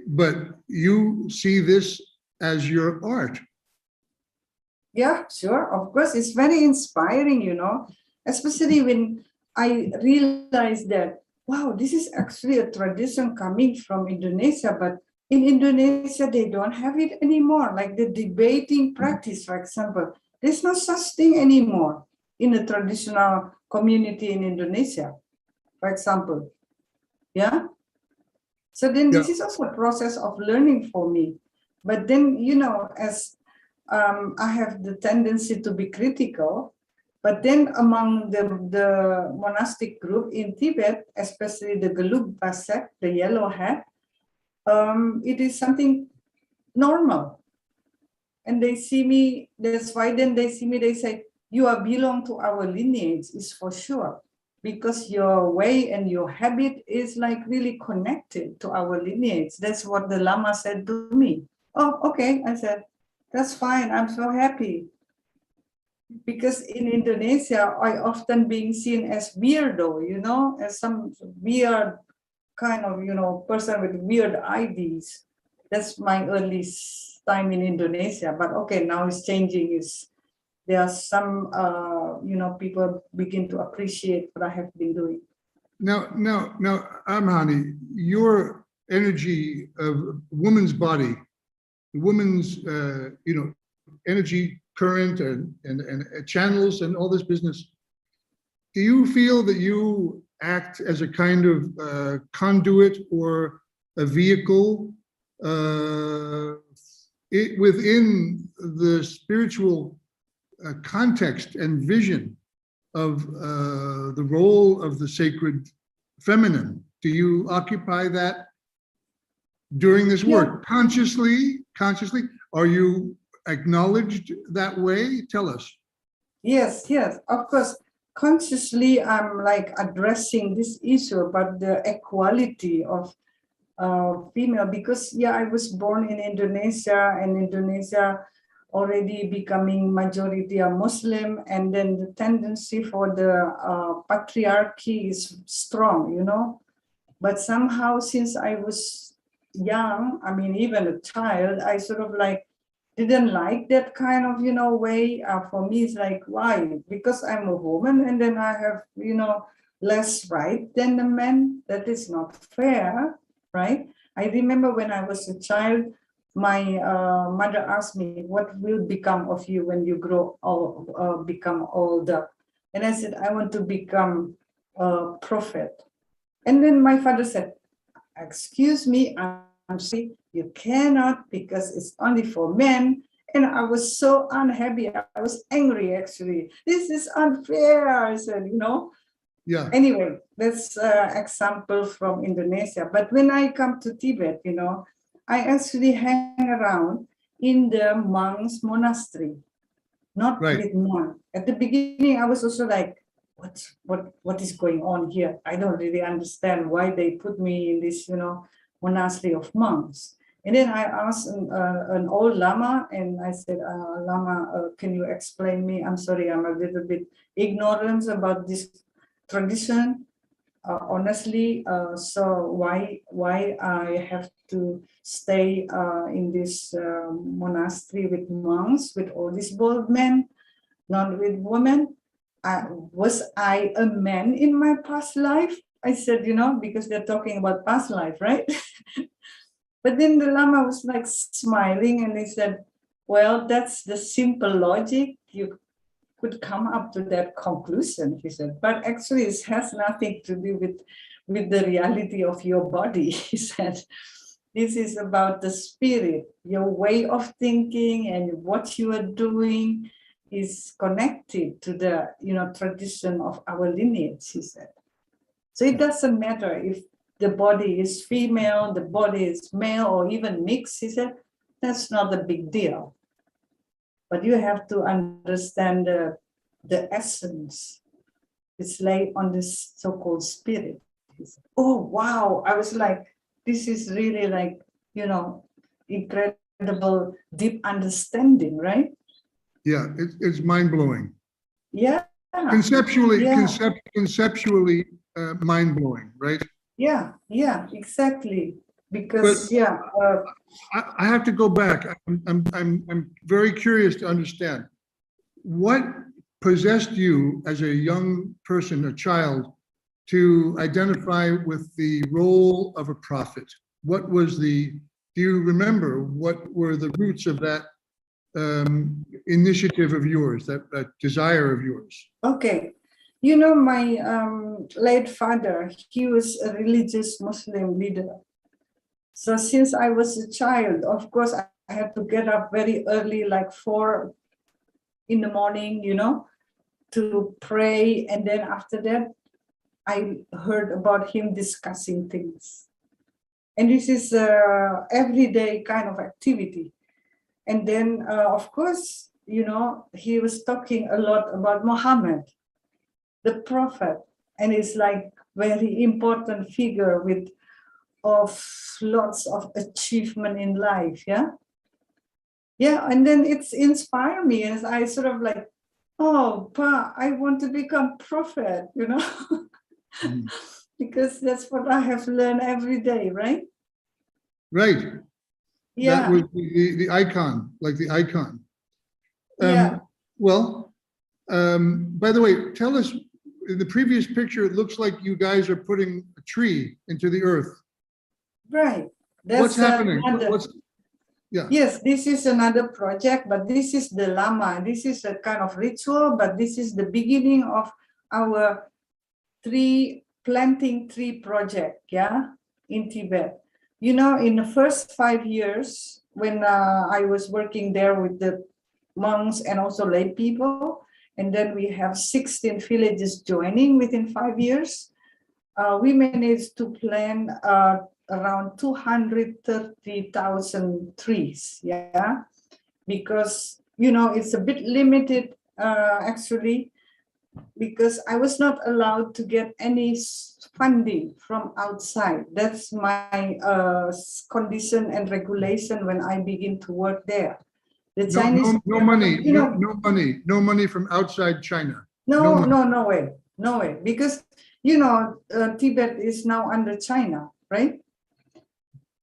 But you see this as your art. Yeah, sure. Of course, it's very inspiring, especially when I realized that, wow, this is actually a tradition coming from Indonesia, but in Indonesia, they don't have it anymore. Like the debating practice, for example, there's no such thing anymore in the traditional community in Indonesia, for example. Yeah. So then this is also a process of learning for me. But then, as I have the tendency to be critical, but then among the monastic group in Tibet, especially the Gelugpa sect, the yellow hat, it is something normal. And they see me, that's why then they see me, they say, you are belong to our lineage, is for sure. Because your way and your habit is like really connected to our lineage. That's what the Lama said to me. Oh, okay, I said, that's fine, I'm so happy. Because in Indonesia, I often being seen as weirdo, as some weird kind of, person with weird ideas. That's my early time in Indonesia. But okay, now it's changing. There are some, people begin to appreciate what I have been doing. Now, ARAHMAIANI, your energy of woman's body, woman's, energy current and channels and all this business, do you feel that you act as a kind of conduit or a vehicle within the spiritual context and vision of the role of the sacred feminine? Do you occupy that during this work? Consciously? Are you acknowledged that way? Tell us. Yes, of course. Consciously, I'm like addressing this issue about the equality of female, because I was born in Indonesia, and Indonesia already becoming majority are Muslim, and then the tendency for the patriarchy is strong, but somehow since I was young, I mean even a child, I sort of like didn't like that kind of way. For me it's like, why? Because I'm a woman and then I have less right than the men? That is not fair, right? I remember when I was a child, my mother asked me, what will become of you when you grow old, become older? And I said, I want to become a prophet. And then my father said, excuse me, I'm sorry, you cannot, because it's only for men. And I was so unhappy. I was angry, actually. This is unfair, I said, Yeah. Anyway, that's example from Indonesia. But when I come to Tibet, you know, I actually hang around in the monks' monastery, not Right. with monks. At the beginning, I was also like, what is going on here? I don't really understand why they put me in this, you know, monastery of monks. And then I asked an old Lama, and I said, Lama, can you explain me? I'm sorry, I'm a little bit ignorant about this tradition. Honestly, so why I have to stay in this monastery with monks, with all these bold men, not with women? Was I a man in my past life? I said, you know, because they're talking about past life, right? But then the Lama was like smiling and he said, well, that's the simple logic. You could come up to that conclusion, he said. But actually, it has nothing to do with the reality of your body, he said. This is about the spirit, your way of thinking and what you are doing is connected to the, you know, tradition of our lineage, he said. So it doesn't matter if the body is female, the body is male, or even mixed, he said, that's not a big deal. But you have to understand the essence. It's laid on this so-called spirit. He said, oh, wow. I was like, this is really like, you know, incredible, deep understanding, right? Yeah, it's mind-blowing. Yeah. Conceptually, Yeah. conceptually mind-blowing, right? Yeah, exactly. Because But I have to go back. I'm very curious to understand what possessed you as a young person, a child, to identify with the role of a prophet. What was do you remember what were the roots of that initiative of yours, that desire of yours? okay. You know, my late father, he was a religious Muslim leader. So since I was a child, of course, I had to get up very early, like 4 in the morning, you know, to pray. And then after that, I heard about him discussing things. And this is a everyday kind of activity. And then, of course, you know, he was talking a lot about Muhammad, the prophet, and it's like very important figure with of lots of achievement in life. Yeah, and then it's inspired me as I sort of like, oh, Pa, I want to become prophet, you know. Because that's what I have learned every day, right? Right. Yeah. That was the icon, like the icon. Yeah. Well, by the way, tell us, in the previous picture, it looks like you guys are putting a tree into the earth. Right. That's what's happening? Yeah. Yes, this is another project, but this is the Lama. This is a kind of ritual, but this is the beginning of our planting tree project, in Tibet. You know, in the first 5 years, when I was working there with the monks and also lay people, and then we have 16 villages joining within 5 years, we managed to plant around 230,000 trees, because, you know, it's a bit limited actually, because I was not allowed to get any funding from outside. That's my condition and regulation when I begin to work there. The Chinese no money, no money from outside China. No way. Because, you know, Tibet is now under China, right?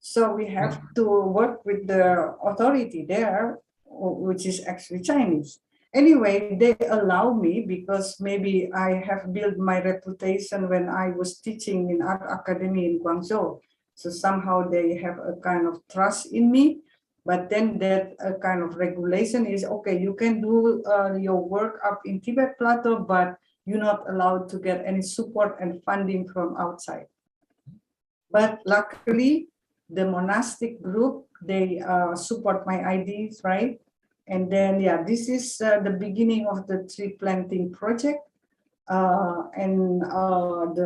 So we have to work with the authority there, which is actually Chinese. Anyway, they allow me because maybe I have built my reputation when I was teaching in Art Academy in Guangzhou. So somehow they have a kind of trust in me. But then that kind of regulation is, okay, you can do your work up in Tibet Plateau, but you're not allowed to get any support and funding from outside. But luckily, the monastic group, they support my ideas, right? And then, this is the beginning of the tree planting project. the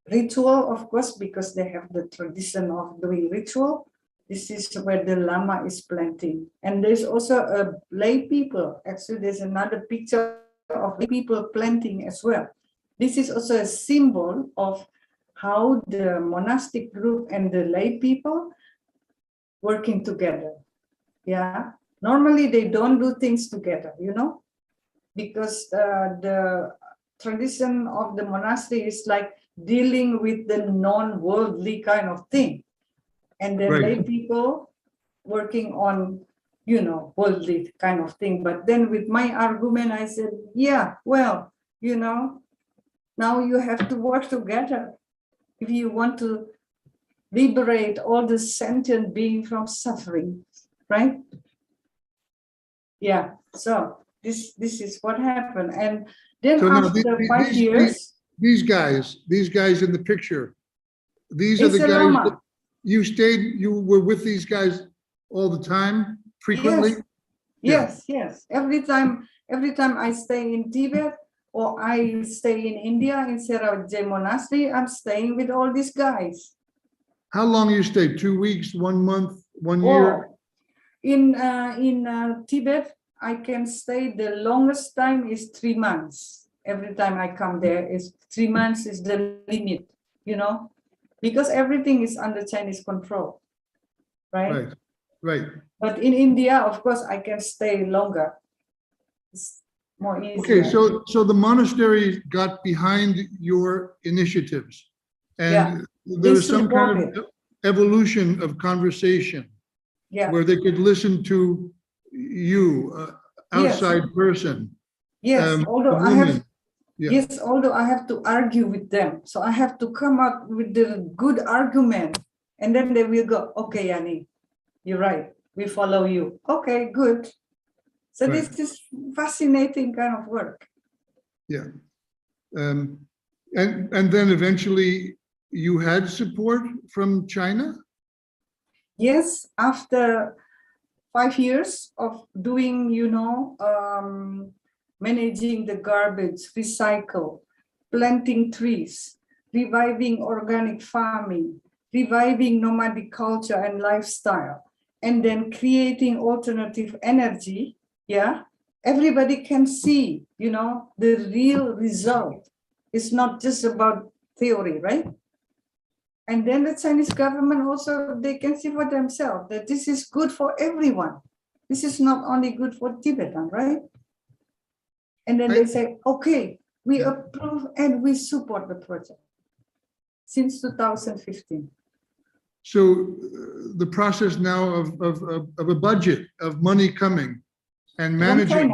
ritual, of course, because they have the tradition of doing ritual. This is where the Lama is planting. And there's also a lay people. Actually, there's another picture of people planting as well. This is also a symbol of how the monastic group and the lay people working together. Yeah. Normally they don't do things together, you know, because the tradition of the monastery is like dealing with the non-worldly kind of thing. And then Right. lay people working on, you know, worldly kind of thing. But then with my argument, I said, yeah, well, you know, now you have to work together if you want to liberate all the sentient being from suffering, right? Yeah, so this is what happened. And then So now after 5 years, these guys in the picture, these are it's the a guys that Lama. you were with these guys all the time, frequently? Yes, yes. Every time I stay in Tibet or I stay in India in Saravajay Monastery, I'm staying with all these guys. How long you stay? 2 weeks, 1 month, 1 year? Oh, in Tibet, I can stay the longest time is 3 months. Every time I come there is 3 months is the limit, you know, because everything is under Chinese control, right? Right, right. But in India, of course, I can stay longer. It's more easier. Okay, so the monastery got behind your initiatives, and there was some kind of evolution of conversation where they could listen to you, outside person. Yes, although a I have, woman. Yeah. yes, although I have to argue with them. So I have to come up with the good argument. And then they will go, okay, Yani, you're right. We follow you. Okay, good. So Right. this is fascinating kind of work. Yeah. And then eventually you had support from China? Yes, after 5 years of doing, you know, managing the garbage, recycle, planting trees, reviving organic farming, reviving nomadic culture and lifestyle, and then creating alternative energy, yeah, everybody can see, you know, the real result. It's not just about theory, right? And then the Chinese government also, they can see for themselves that this is good for everyone. This is not only good for Tibetan, right? And then they say, okay, we approve and we support the project since 2015. So the process now of a budget, of money coming and managing,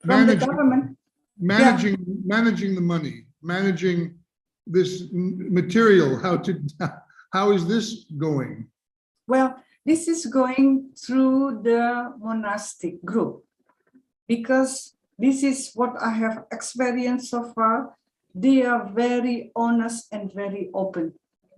the government. managing the money, managing this material, how is this going? Well, this is going through the monastic group, because this is what I have experienced so far. They are very honest and very open,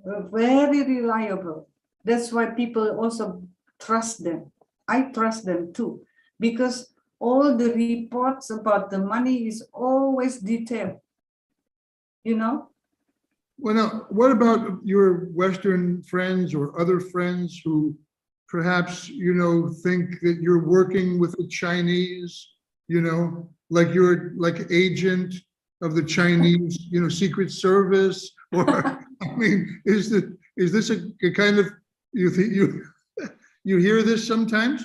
very reliable. That's why people also trust them. I trust them too, because all the reports about the money is always detailed, you know? Well, now, what about your Western friends or other friends who perhaps, you know, think that you're working with the Chinese, you know, like you're like agent of the Chinese, you know, Secret Service? Or, I mean, is this a kind of, you hear this sometimes?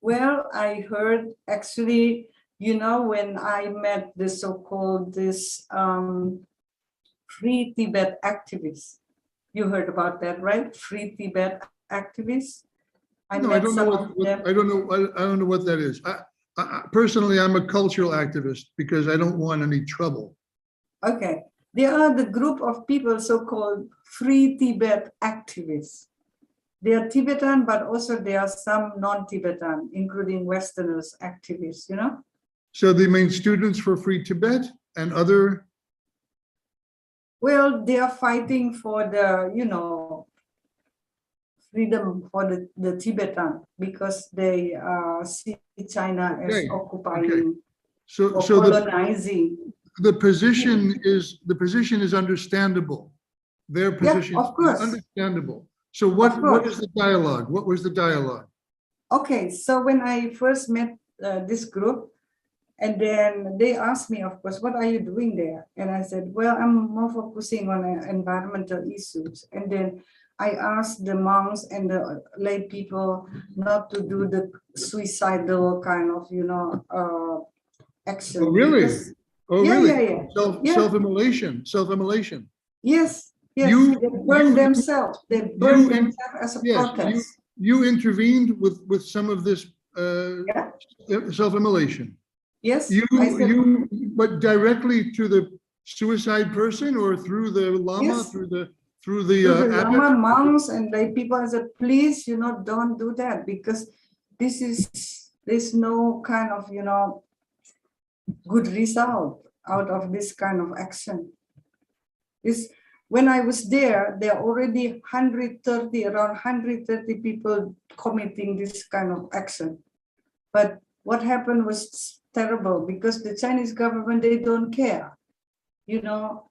Well, I heard actually, you know, when I met the so-called Free Tibet activists. You heard about that, right? Free Tibet activists. No, I don't know I don't know what that is. Personally, I'm a cultural activist because I don't want any trouble. Okay, they are the group of people so-called Free Tibet activists. They are Tibetan, but also there are some non-Tibetan, including Westerners activists, you know? So they mean students for Free Tibet and other? Well, they are fighting for the, you know, freedom for the Tibetan, because they see China as occupying or colonizing. the position is understandable. Their position of is course. understandable. So what is the dialogue? What was the dialogue? Okay, so when I first met this group, and then they asked me, of course, what are you doing there? And I said, well, I'm more focusing on environmental issues. And then I asked the monks and the lay people not to do the suicidal kind of, action. Oh, really? Because, Oh, yeah, really? yeah, yeah. Self-immolation. Yes, yes. You, They burn themselves. They burn themselves as a yes, protest. you intervened with some of this self-immolation. Yes, but directly to the suicide person or through the lama, yes. through the Lama, monks, and lay people. I said, please, don't do that, because there's no kind of, good result out of this kind of action. When I was there are already around 130 people committing this kind of action. But what happened was terrible, because the Chinese government, they don't care,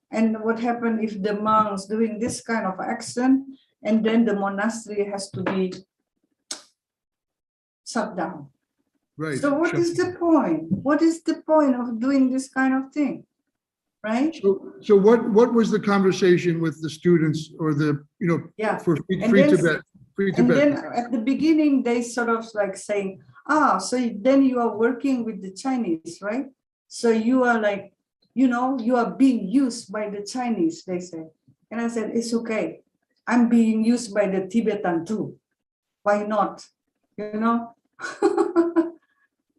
and what happened if the monks doing this kind of action, and then the monastery has to be shut down. right. So what is the point? What is the point of doing this kind of thing? Right? So what was the conversation with the students or for free Tibet? And then at the beginning, they sort of like saying, so then you are working with the Chinese, right? So you are like, you are being used by the Chinese, they say. And I said, it's okay. I'm being used by the Tibetan too. Why not?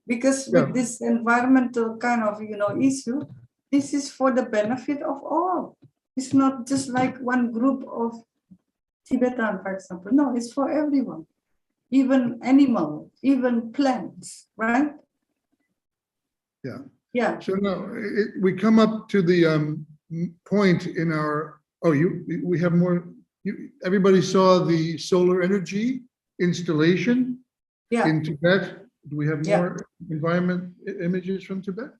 Because with this environmental kind of, issue, this is for the benefit of all. It's not just like one group of Tibetan, for example. No, it's for everyone, even animal, even plants, right? Yeah. Yeah. So now we come up to the point in our, we have more, everybody saw the solar energy installation in Tibet. Do we have more environment images from Tibet?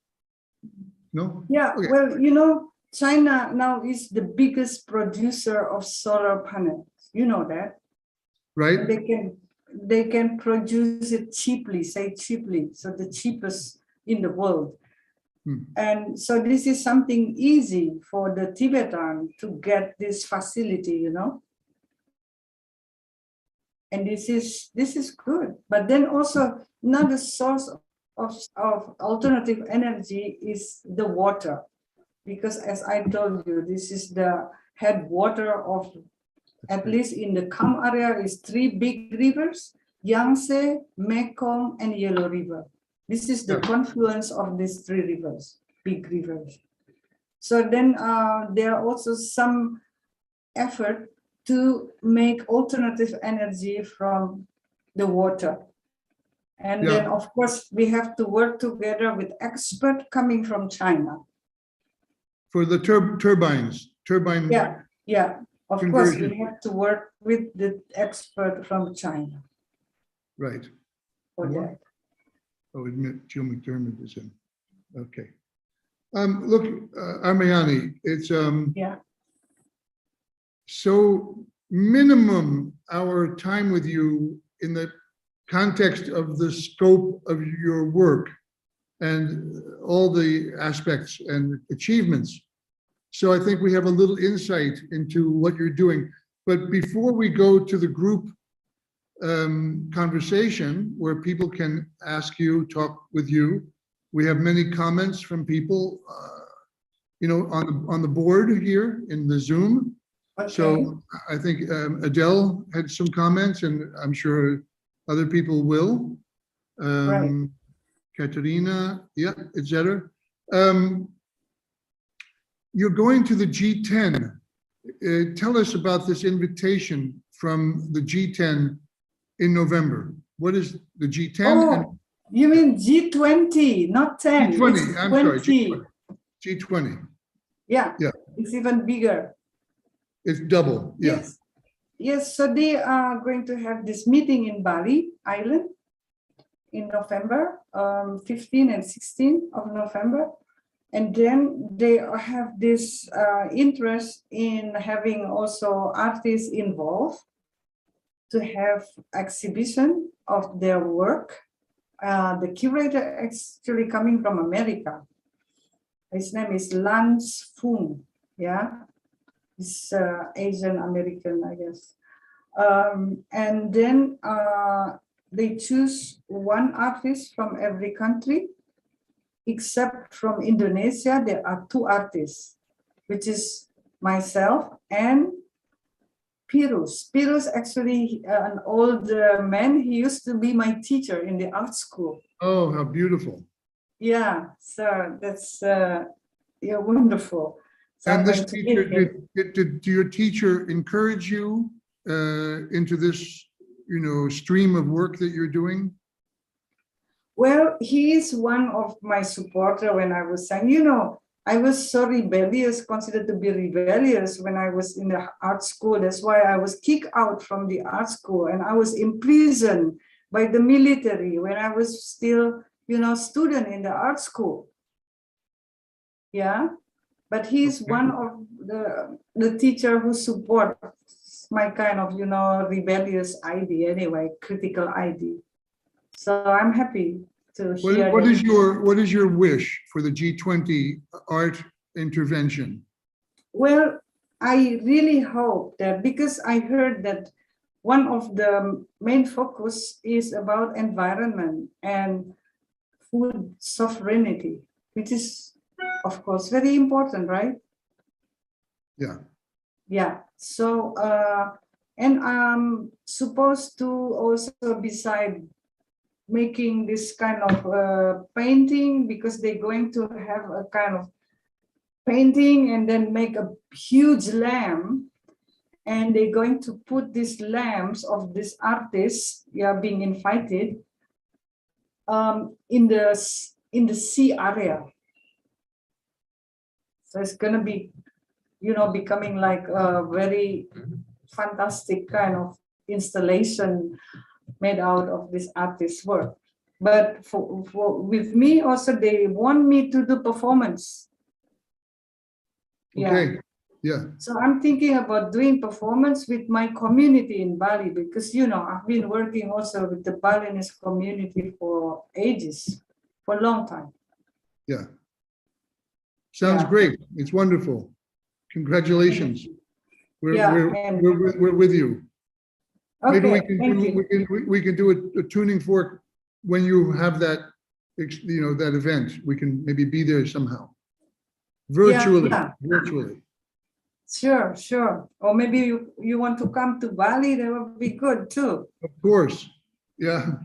No? Yeah, okay. Well, China now is the biggest producer of solar panels. You know that, right? They can produce it cheaply, so the cheapest in the world. And so this is something easy for the Tibetan to get this facility, And this is good. But then also another source of alternative energy is the water, because as I told you, this is the headwater of, at least in the Kham area, is 3 big rivers: Yangtze, Mekong, and Yellow River. This is the confluence of these 3 rivers, big rivers. So then there are also some effort to make alternative energy from the water. And then, of course, we have to work together with experts coming from China. For the turbines. Yeah. Of course, we have to work with the expert from China. Right. For that. Oh, Jill McDermott is in. Okay. Look, ARAHMAIANI, it's so minimum our time with you in the context of the scope of your work and all the aspects and achievements. So I think we have a little insight into what you're doing. But before we go to the group conversation where people can ask you, talk with you, we have many comments from people, on the board here in the Zoom. Okay. So I think Adele had some comments, and I'm sure other people will. Right. Katerina, etc. You're going to the G10. Tell us about this invitation from the G10 in November. What is the G10? Oh, you mean G20, not 10. G20, I'm sorry, G20. G20. Yeah, it's even bigger. It's double, Yes, so they are going to have this meeting in Bali Island in November, 15 and 16 of November. And then they have this interest in having also artists involved to have exhibition of their work. The curator actually coming from America. His name is Lance Fung. Yeah, he's Asian American, I guess. And then they choose one artist from every country, except from Indonesia. There are two artists, which is myself and Pirus. Pirus actually an old man. He used to be my teacher in the art school. Oh, how beautiful. Yeah, so that's yeah, wonderful. So And I'm this going to teacher, meet him. did your teacher encourage you into this, stream of work that you're doing? Well, he is one of my supporter when I was saying, I was so rebellious, considered to be rebellious when I was in the art school. That's why I was kicked out from the art school and I was imprisoned by the military when I was still, student in the art school. Yeah, but he's Okay. one of the teacher who supports my kind of, rebellious idea anyway, critical idea. So I'm happy to hear What that. what is your wish for the G20 art intervention? Well, I really hope that, because I heard that one of the main focus is about environment and food sovereignty, which is, of course, very important, right? Yeah. Yeah. So, and I'm supposed to also, beside making this kind of painting, because they're going to have a kind of painting and then make a huge lamp, and they're going to put these lamps of this artist, yeah, being invited in the sea area. So it's gonna be, becoming like a very fantastic kind of installation made out of this artist's work. But for with me also, they want me to do performance. Yeah. Okay. Yeah. So I'm thinking about doing performance with my community in Bali, because, I've been working also with the Balinese community for ages, for a long time. Yeah. Sounds Yeah. great. It's wonderful. Congratulations. Yeah, We're with you. Maybe okay, thank you. we can do a tuning fork when you have that, that event. We can maybe be there somehow. Virtually. Yeah. Virtually. Sure. Or maybe you want to come to Bali, that would be good too. Of course. Yeah.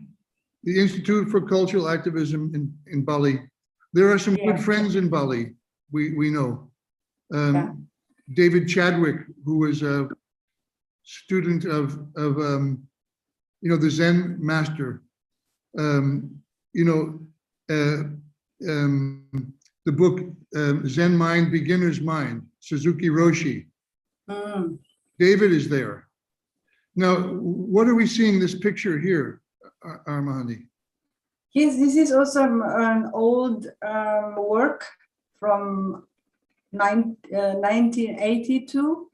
The Institute for Cultural Activism in Bali. There are some good friends in Bali. We know. David Chadwick, who was a student of the Zen master. The book Zen Mind, Beginner's Mind, Suzuki Roshi. David is there. Now, what are we seeing this picture here, Armani? Yes, this is also an old work from 1982,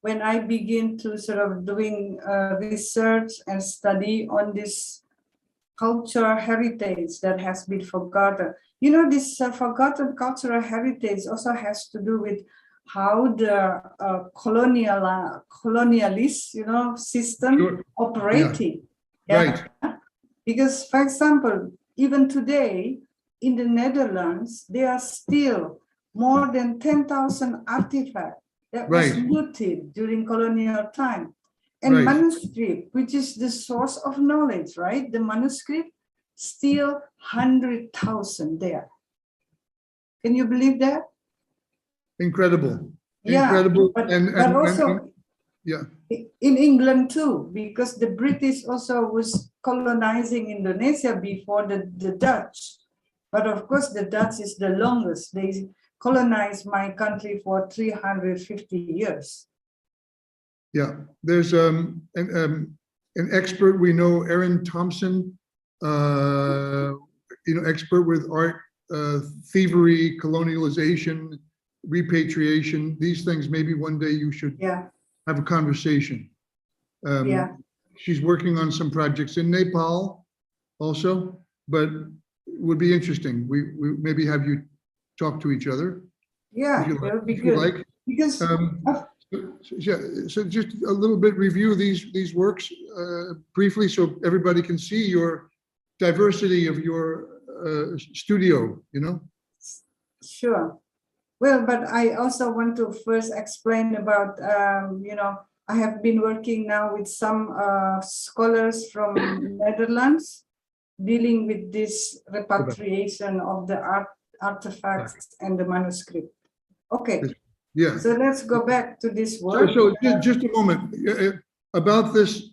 when I begin to sort of doing research and study on this cultural heritage that has been forgotten. This forgotten cultural heritage also has to do with how the colonialist, system operating. Yeah. Right. Because, for example, even today in the Netherlands, there are still more than 10,000 artifacts that was looted during colonial time. And manuscript, which is the source of knowledge, right? The manuscript, still 100,000 there. Can you believe that? Incredible. Yeah, incredible. But also in England too, because the British also was colonizing Indonesia before the Dutch. But of course, the Dutch is the longest. They colonized my country for 350 years. Yeah, there's an expert we know, Erin Thompson, expert with art thievery, colonialization, repatriation, these things, maybe one day you should have a conversation. She's working on some projects in Nepal also, but it would be interesting. We maybe have you talk to each other. Yeah, that would be good. Like. Because so just a little bit review these works briefly, so everybody can see your diversity of your studio. Sure. Well, but I also want to first explain about I have been working now with some scholars from Netherlands dealing with this repatriation of the artifacts and the manuscript. Okay. Yeah. So let's go back to this work. So just a moment about this,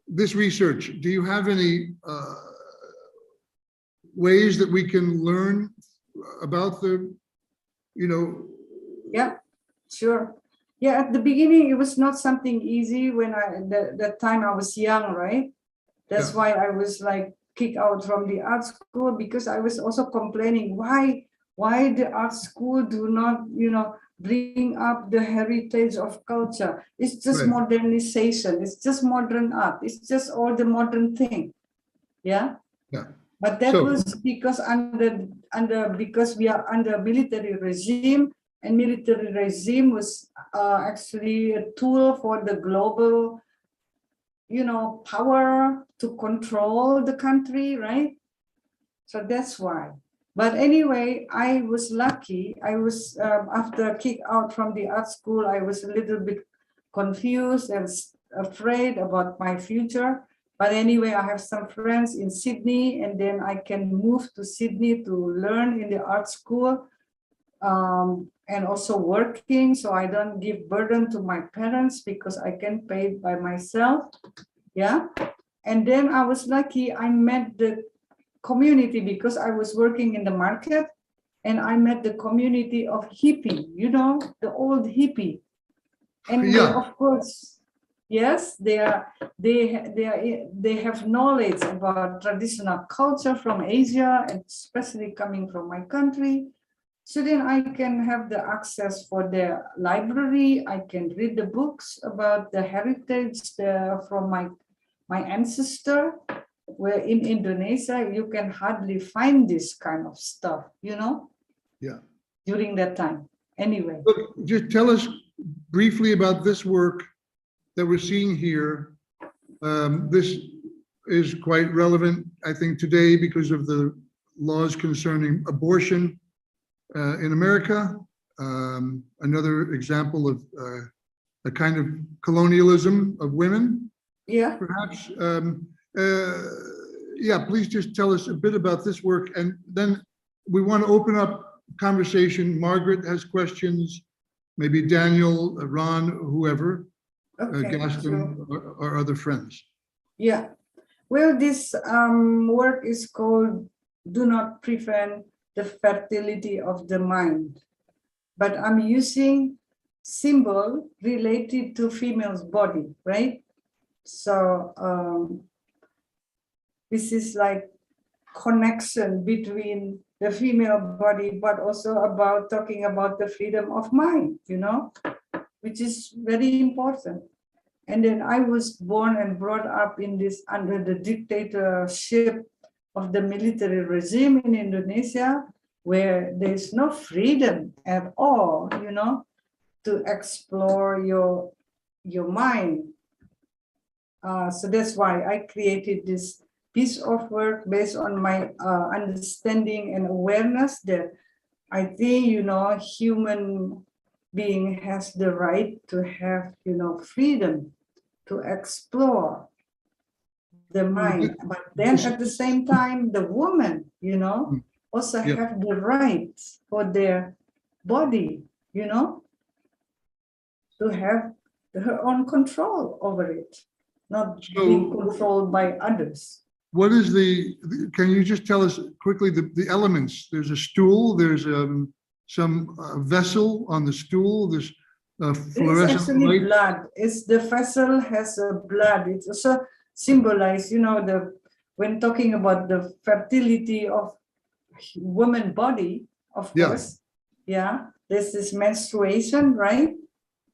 this research. Do you have any ways that we can learn about the, Yeah, sure. Yeah, at the beginning, it was not something easy when that time I was young, right? That's why I was like kicked out from the art school, because I was also complaining why the art school do not, bring up the heritage of culture. It's just modernization. It's just modern art. It's just all the modern thing. Yeah. But that was because because we are under military regime, and military regime was actually a tool for the global, power to control the country, right? So that's why. But anyway, I was lucky. I was, after kicked out from the art school, I was a little bit confused and afraid about my future. But anyway, I have some friends in Sydney, and then I can move to Sydney to learn in the art school, and also working, so I don't give burden to my parents because I can pay it by myself. Yeah. And then I was lucky, I met the community because I was working in the market, and I met the community of hippie, the old hippie. And they, of course, yes, they have knowledge about traditional culture from Asia, and especially coming from my country. So then I can have the access for the library. I can read the books about the heritage from my ancestor. Where in Indonesia, you can hardly find this kind of stuff, Yeah. During that time. Anyway. Look, just tell us briefly about this work that we're seeing here. This is quite relevant, I think, today because of the laws concerning abortion in America. Another example of a kind of colonialism of women. Yeah. Perhaps. Please just tell us a bit about this work, and then we want to open up conversation. Margaret has questions, maybe Daniel, Ron, whoever, Gaston, or other friends. Yeah. Well, this work is called "Do Not Prevent the Fertility of the Mind," but I'm using symbol related to female's body, right? So this is like connection between the female body, but also about talking about the freedom of mind, which is very important. And then I was born and brought up in this under the dictatorship of the military regime in Indonesia, where there's no freedom at all, to explore your mind. So that's why I created this piece of work based on my understanding and awareness that I think, human being has the right to have, freedom to explore the mind. But then at the same time, the woman, also have the right for their body, to have her own control over it, not being controlled by others. What is can you just tell us quickly the elements? There's a stool, there's some vessel on the stool, there's fluorescent it's actually light. Blood. The vessel has a blood. It's also symbolized, when talking about the fertility of woman body, of Yeah. course. Yeah, there's this menstruation, right?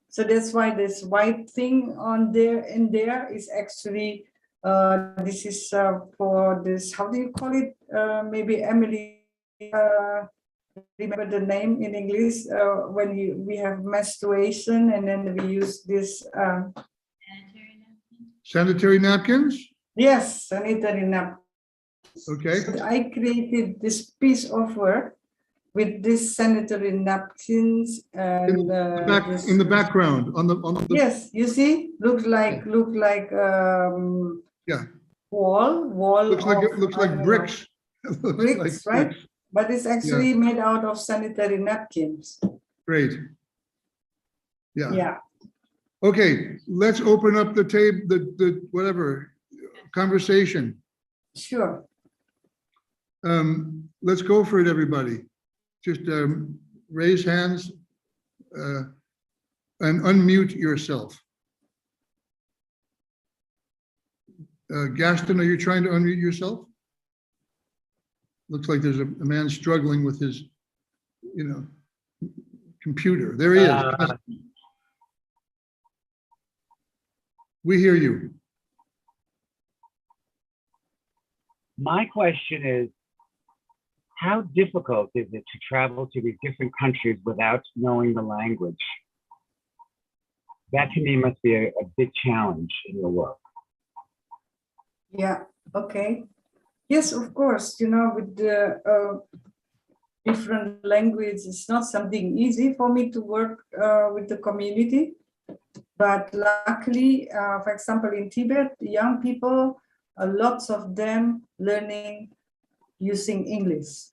So that's why this white thing on there in there is actually this is for this, how do you call it? Maybe Emily remember the name in English when we have menstruation and then we use this Sanitary napkins? yes, sanitary napkins. Okay. So I created this piece of work with this sanitary napkins and In the background, on the yes, you see, look like yeah. wall Looks like bricks. Looks bricks, like right? bricks. But it's actually made out of sanitary napkins. Great. Yeah. Yeah. Okay, let's open up the table, the whatever conversation. Sure. Let's go for it, everybody. Just raise hands and unmute yourself. Gaston, are you trying to unmute yourself? Looks like there's a man struggling with his, computer. There he is. We hear you. My question is, how difficult is it to travel to these different countries without knowing the language? That to me must be a big challenge in your work. Yeah. Okay. Yes, of course. With the different language, it's not something easy for me to work with the community. But luckily, for example, in Tibet, young people, lots of them learning using English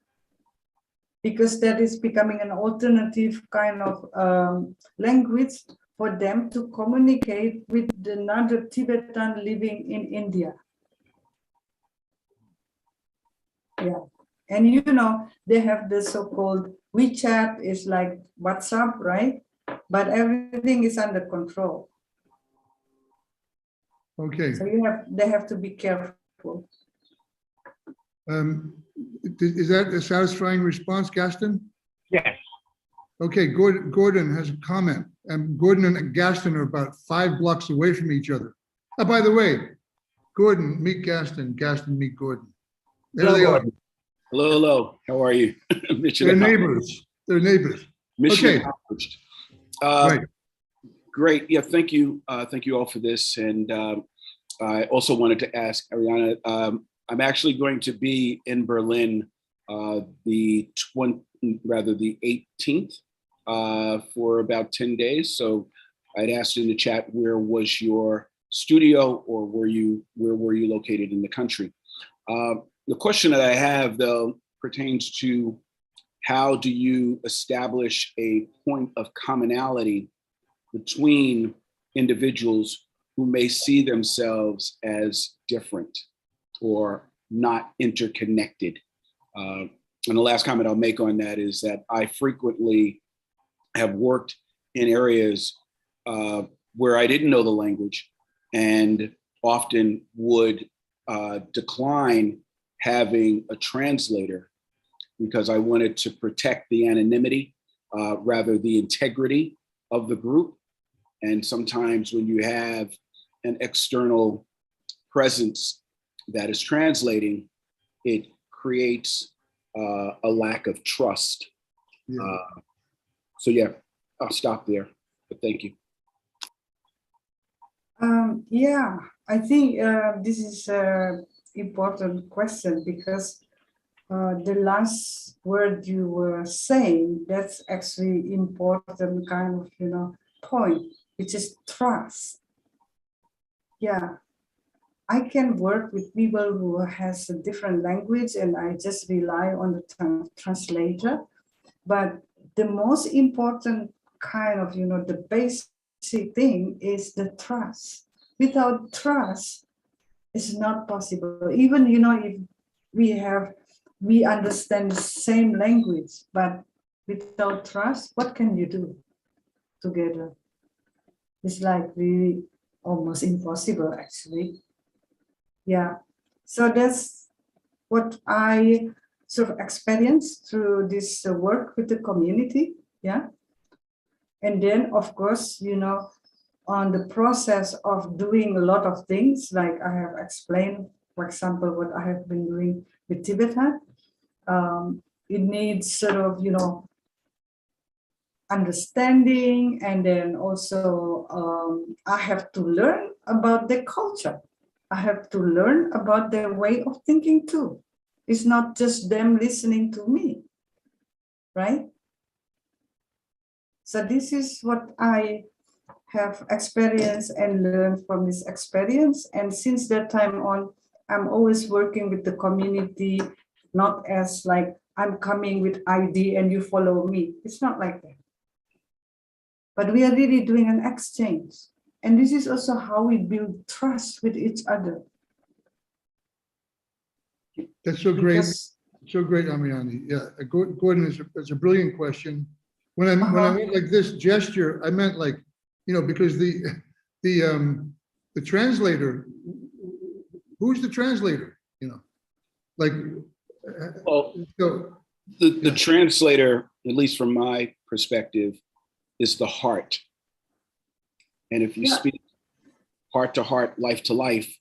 because that is becoming an alternative kind of language for them to communicate with another Tibetan living in India. Yeah. And they have the so-called WeChat, is like WhatsApp, right? But everything is under control. Okay. So they have to be careful. Is that a satisfying response, Gaston? Yes. Okay, Gordon has a comment. And Gordon and Gaston are about 5 blocks away from each other. Oh, by the way, Gordon, meet Gaston. Gaston, meet Gordon. There Hello, they Gordon. are. Hello, hello. How are you? They're neighbors. They're neighbors. Mission Okay. accomplished. Right. Great. Yeah, thank you. Thank you all for this. And I also wanted to ask Ariana, I'm actually going to be in Berlin the 18th for about 10 days. So I'd asked in the chat, where was your studio, or where were you located in the country? The question that I have, though, pertains to how do you establish a point of commonality between individuals who may see themselves as different or not interconnected? And the last comment I'll make on that is that I frequently have worked in areas where I didn't know the language and often would decline having a translator because I wanted to protect the anonymity, rather the integrity of the group. And sometimes when you have an external presence that is translating, it creates a lack of trust. Yeah. So yeah, I'll stop there, but thank you. Yeah, I think this is an important question because the last word you were saying, that's actually important kind of, point, which is trust. Yeah, I can work with people who has a different language and I just rely on the translator. But the most important kind of, the basic thing is the trust. Without trust, it's not possible. Even, if we understand the same language, but without trust, what can you do together? It's like really almost impossible, actually. Yeah. So that's what I sort of experience through this work with the community. Yeah. And then, of course, you know, on the process of doing a lot of things, like I have explained, for example, what I have been doing with Tibetan, it needs sort of, you know, understanding, and then also I have to learn about their culture. I have to learn about their way of thinking too. It's not just them listening to me, right? So this is what I have experienced and learned from this experience. And since that time on, I'm always working with the community, not as like I'm coming with ID and you follow me. It's not like that. But we are really doing an exchange. And this is also how we build trust with each other. That's so great. So great, Amayani. Yeah, Gordon, is a brilliant question. When I went like this gesture, I meant like, you know, because the translator, who's the translator? You know, like, Well, so, the translator, at least from my perspective, is the heart. And if you speak heart to heart, life to life,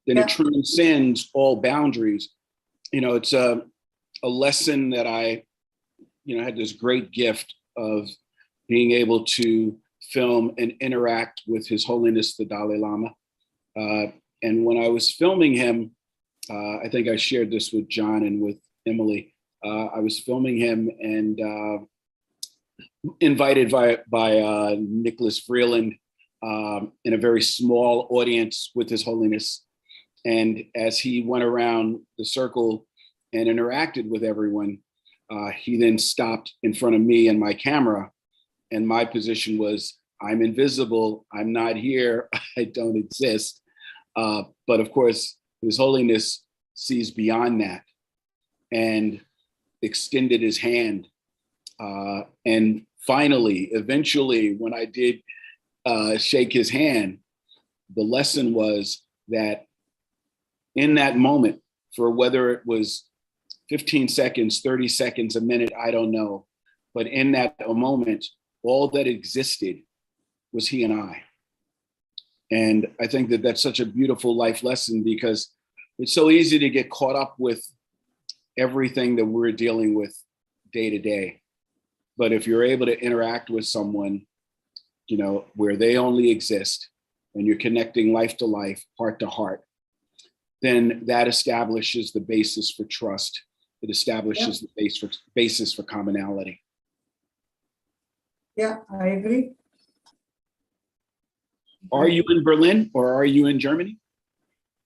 then it transcends all boundaries. You know, it's a lesson that I, you know, had this great gift of being able to film and interact with His Holiness the Dalai Lama. And when I was filming him, I think I shared this with John and with Emily. I was filming him and invited by Nicholas Freeland in a very small audience with His Holiness. And as he went around the circle and interacted with everyone, he then stopped in front of me and my camera. And my position was, I'm invisible, I'm not here, I don't exist. But of course, His Holiness sees beyond that and extended his hand. And finally, eventually, when I did shake his hand, the lesson was that in that moment, for whether it was 15 seconds, 30 seconds, a minute, I don't know, but in that moment, all that existed was he and I. And I think that that's such a beautiful life lesson, because it's so easy to get caught up with everything that we're dealing with day to day. But if you're able to interact with someone, you know, where they only exist and you're connecting life to life, heart to heart, then that establishes the basis for trust. It establishes the basis for commonality. Yeah, I agree. Are you in Berlin or are you in Germany?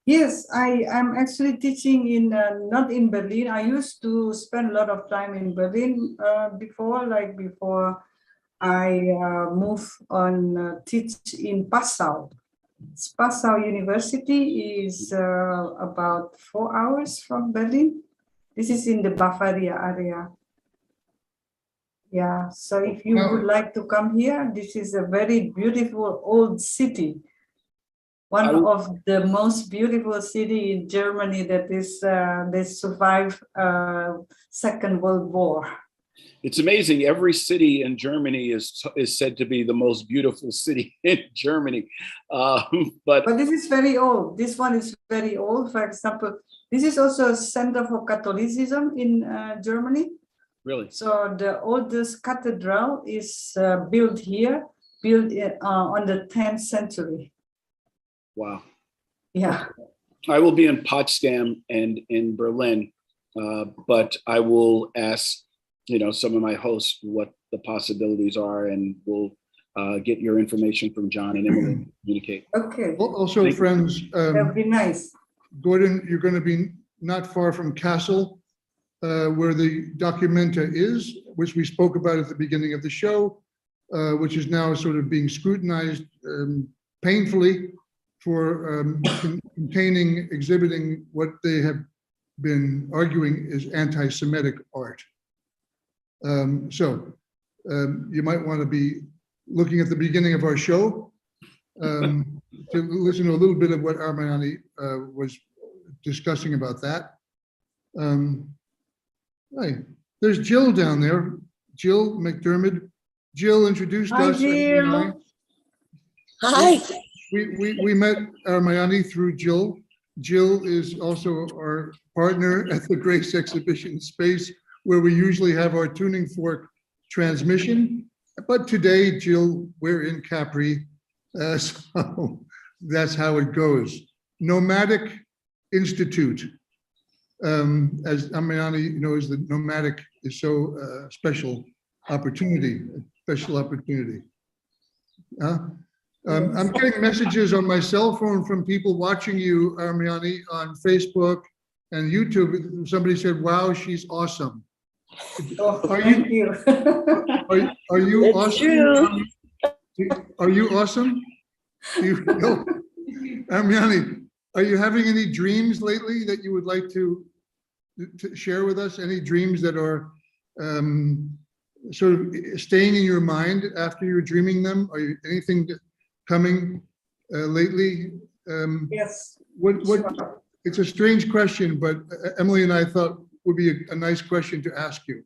Yes, I am actually teaching in, not in Berlin. I used to spend a lot of time in Berlin before I move on, teach in Passau. Passau University is about 4 hours from Berlin. This is in the Bavaria area. Yeah, so if you would like to come here, this is a very beautiful old city. One of the most beautiful city in Germany that is, they survived Second World War. It's amazing. Every city in Germany is said to be the most beautiful city in Germany. But this is very old. This one is very old. For example, this is also a center for Catholicism in Germany. Really? So the oldest cathedral is built here, on the 10th century. Wow. Yeah. I will be in Potsdam and in Berlin, but I will ask, you know, some of my hosts what the possibilities are, and we'll get your information from John and Emily and communicate. Okay. Also, friends, that would be nice. Gordon, you're going to be not far from Kassel, where the Documenta is, which we spoke about at the beginning of the show, which is now sort of being scrutinized painfully for exhibiting what they have been arguing is anti-Semitic art. So you might want to be looking at the beginning of our show to listen to a little bit of what ARAHMAIANI was discussing about that. Hi, there's Jill down there. Jill McDermott. Jill introduced Hi, us. Emily and I. Jill. Hi. We met ARAHMAIANI through Jill. Jill is also our partner at the Grace Exhibition Space, where we usually have our tuning fork transmission. But today, Jill, we're in Capri, so that's how it goes. Nomadic Institute. As ARAHMAIANI knows, the nomadic is so special opportunity, special opportunity. I'm getting messages on my cell phone from people watching you, ARAHMAIANI, on Facebook and YouTube. Somebody said, "Wow, she's awesome." Oh, Are thank you? you. Are you It's awesome? true. Are you awesome? Do you feel, ARAHMAIANI, are you having any dreams lately that you would like to share with us? Any dreams that are sort of staying in your mind after you're dreaming them? Are you anything coming lately? Yes. What? Sure. It's a strange question, but Emily and I thought would be a nice question to ask you.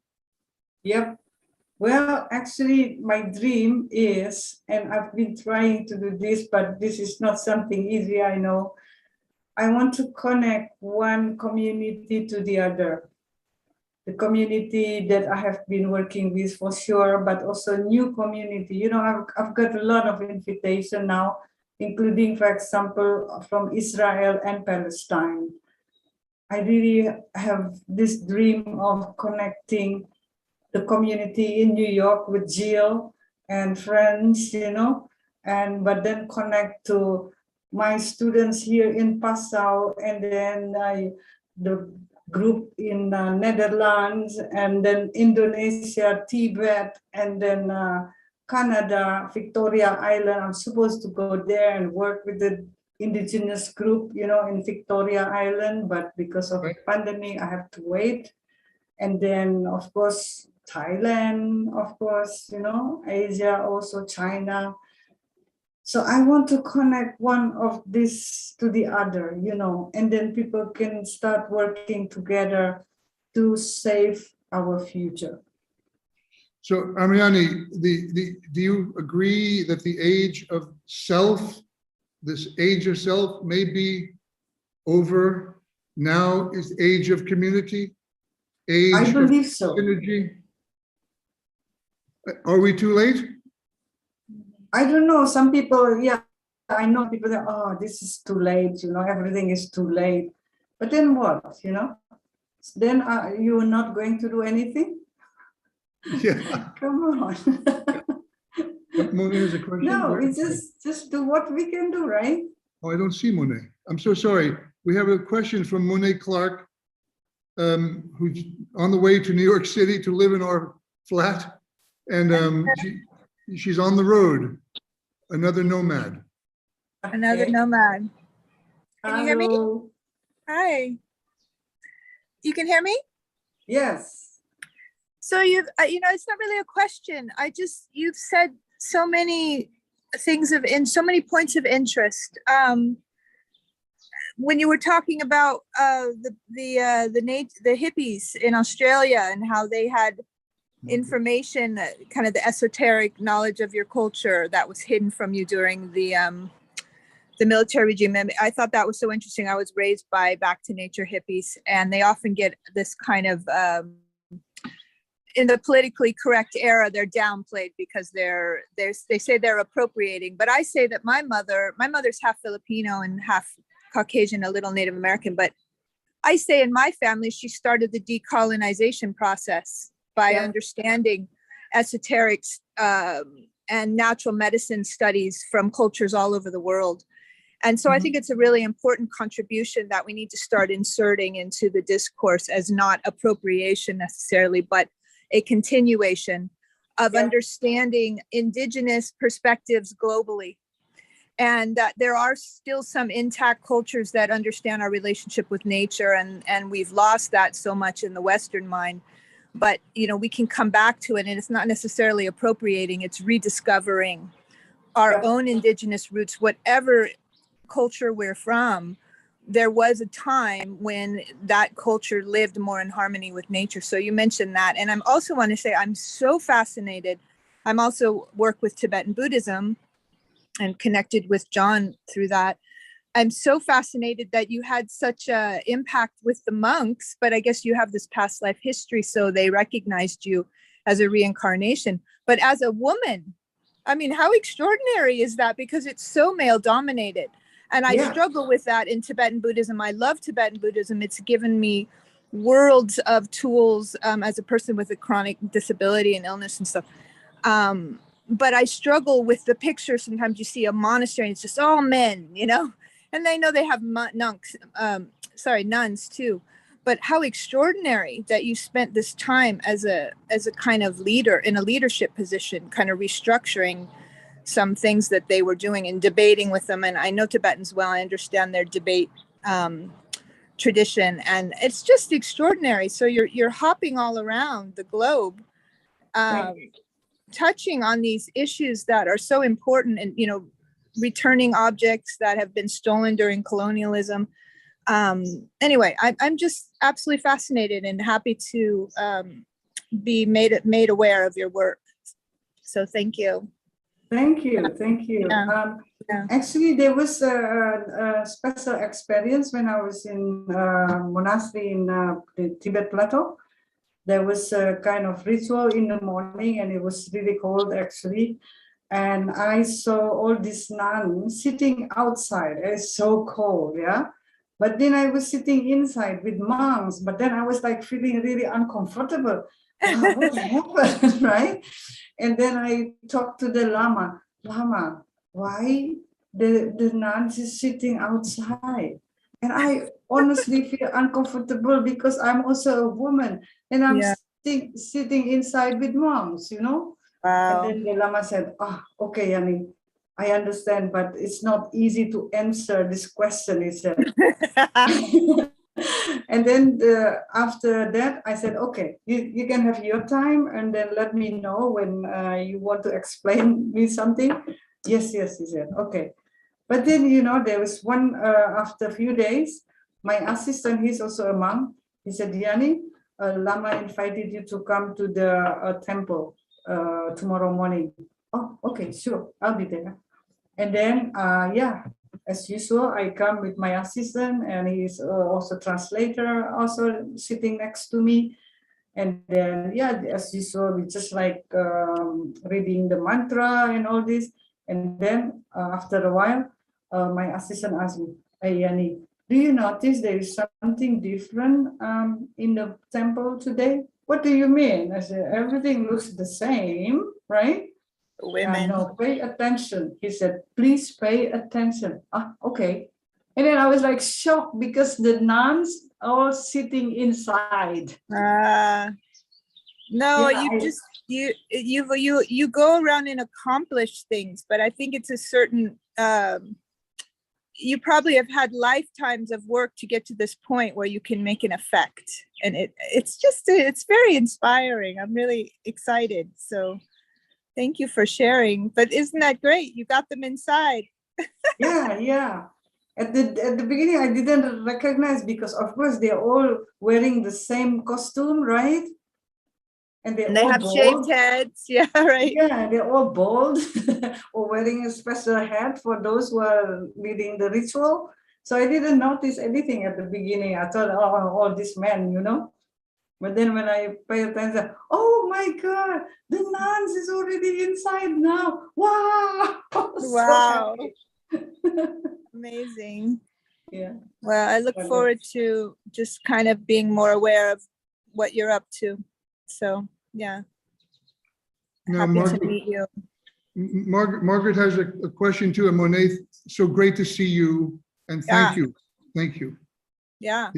Yep. Well, actually, my dream is, and I've been trying to do this, but this is not something easy, I know. I want to connect one community to the other. The community that I have been working with for sure, but also new community. You know, I've got a lot of invitation now, including, for example, from Israel and Palestine. I really have this dream of connecting the community in New York with Jill and friends, you know, but then connect to my students here in Passau, and then the group in Netherlands, and then Indonesia, Tibet, and then Canada, Victoria Island. I'm supposed to go there and work with the indigenous group, you know, in Victoria Island, but because of pandemic, I have to wait. And then, of course, Thailand, of course, you know, Asia, also China. So I want to connect one of this to the other, you know, and then people can start working together to save our future. So, ARAHMAIANI, do you agree that the age of self, this age of self, may be over? Now is the age of community, age I believe of so. synergy. Are we too late? I don't know. Some people, yeah, I know people that, oh, this is too late, you know, everything is too late. But then what, you know? Then you're not going to do anything? Yeah. Come on. Monet has a question. No, we just do what we can do, right? Oh, I don't see Monet. I'm so sorry. We have a question from Monet Clark, who's on the way to New York City to live in our flat. And she's on the road, another nomad. Another nomad. Can you hear me? Hello. Hi. You can hear me? Yes. So you've, you know, it's not really a question. You've said so many things so many points of interest. When you were talking about the hippies in Australia and how they had information, kind of the esoteric knowledge of your culture that was hidden from you during the military regime. And I thought that was so interesting. I was raised by back to nature hippies, and they often get this kind of in the politically correct era, they're downplayed because they say they're appropriating. But I say that my mother's half Filipino and half Caucasian, a little Native American. But I say in my family, she started the decolonization process by understanding esoterics and natural medicine studies from cultures all over the world. And so I think it's a really important contribution that we need to start inserting into the discourse as not appropriation necessarily, but a continuation of understanding indigenous perspectives globally. And that there are still some intact cultures that understand our relationship with nature, and we've lost that so much in the Western mind. But, you know, we can come back to it, and it's not necessarily appropriating, it's rediscovering our own indigenous roots, whatever culture we're from, there was a time when that culture lived more in harmony with nature. So you mentioned that. And I also want to say I'm so fascinated. I'm also work with Tibetan Buddhism and connected with John through that. I'm so fascinated that you had such a impact with the monks, but I guess you have this past life history, so they recognized you as a reincarnation. But as a woman, I mean, how extraordinary is that? Because it's so male dominated. And I struggle with that in Tibetan Buddhism. I love Tibetan Buddhism. It's given me worlds of tools as a person with a chronic disability and illness and stuff. But I struggle with the picture. Sometimes you see a monastery and it's just all men, you know? And I know they have nuns too. But how extraordinary that you spent this time as a kind of leader in a leadership position, kind of restructuring some things that they were doing and debating with them. And I know Tibetans well. I understand their debate tradition, and it's just extraordinary. So you're hopping all around the globe, touching on these issues that are so important, and you know, returning objects that have been stolen during colonialism. Anyway, I'm just absolutely fascinated and happy to be made aware of your work. So thank you. Thank you. Actually, there was a special experience when I was in monastery in the Tibet Plateau. There was a kind of ritual in the morning, and it was really cold actually. And I saw all these nuns sitting outside. It's so cold, yeah. But then I was sitting inside with monks, but then I was like feeling really uncomfortable. What happened, right? And then I talked to the Lama, why the nuns is sitting outside? And I honestly feel uncomfortable because I'm also a woman and I'm sitting inside with monks, you know? Wow. And then the Lama said, okay, Yani, I understand, but it's not easy to answer this question, he said. And then after that, I said, okay, you can have your time and then let me know when you want to explain me something. Yes, he said, okay. But then, you know, there was one, after a few days, my assistant, he's also a monk. He said, Yani, Lama invited you to come to the temple tomorrow morning. Oh, okay, sure, I'll be there. And then, as usual, I come with my assistant, and he's also translator, also sitting next to me. And then, as usual, we just like reading the mantra and all this. And then after a while, my assistant asked me, "Hey, Yani, do you notice there is something different in the temple today?" What do you mean? I said, everything looks the same, right? Women. No, pay attention. He said, please pay attention. Okay. And then I was like shocked because the nuns are sitting inside. No, you go around and accomplish things, but I think it's a certain you probably have had lifetimes of work to get to this point where you can make an effect, and it's very inspiring. I'm really excited. So thank you for sharing. But isn't that great? You got them inside. Yeah. At the beginning, I didn't recognize because, of course, they're all wearing the same costume, right? And they have bald. Shaved heads. Yeah, right. Yeah, they're all bald or wearing a special hat for those who are leading the ritual. So I didn't notice anything at the beginning. I thought, all these men, you know. But then when I pay attention, oh my God, the nuns is already inside now. Wow. Wow. Amazing. Yeah. Well, I look forward to just kind of being more aware of what you're up to. So, yeah. Now, happy to meet you. Margaret has a question too. And Monet, so great to see you. And thank you. Thank you. Yeah.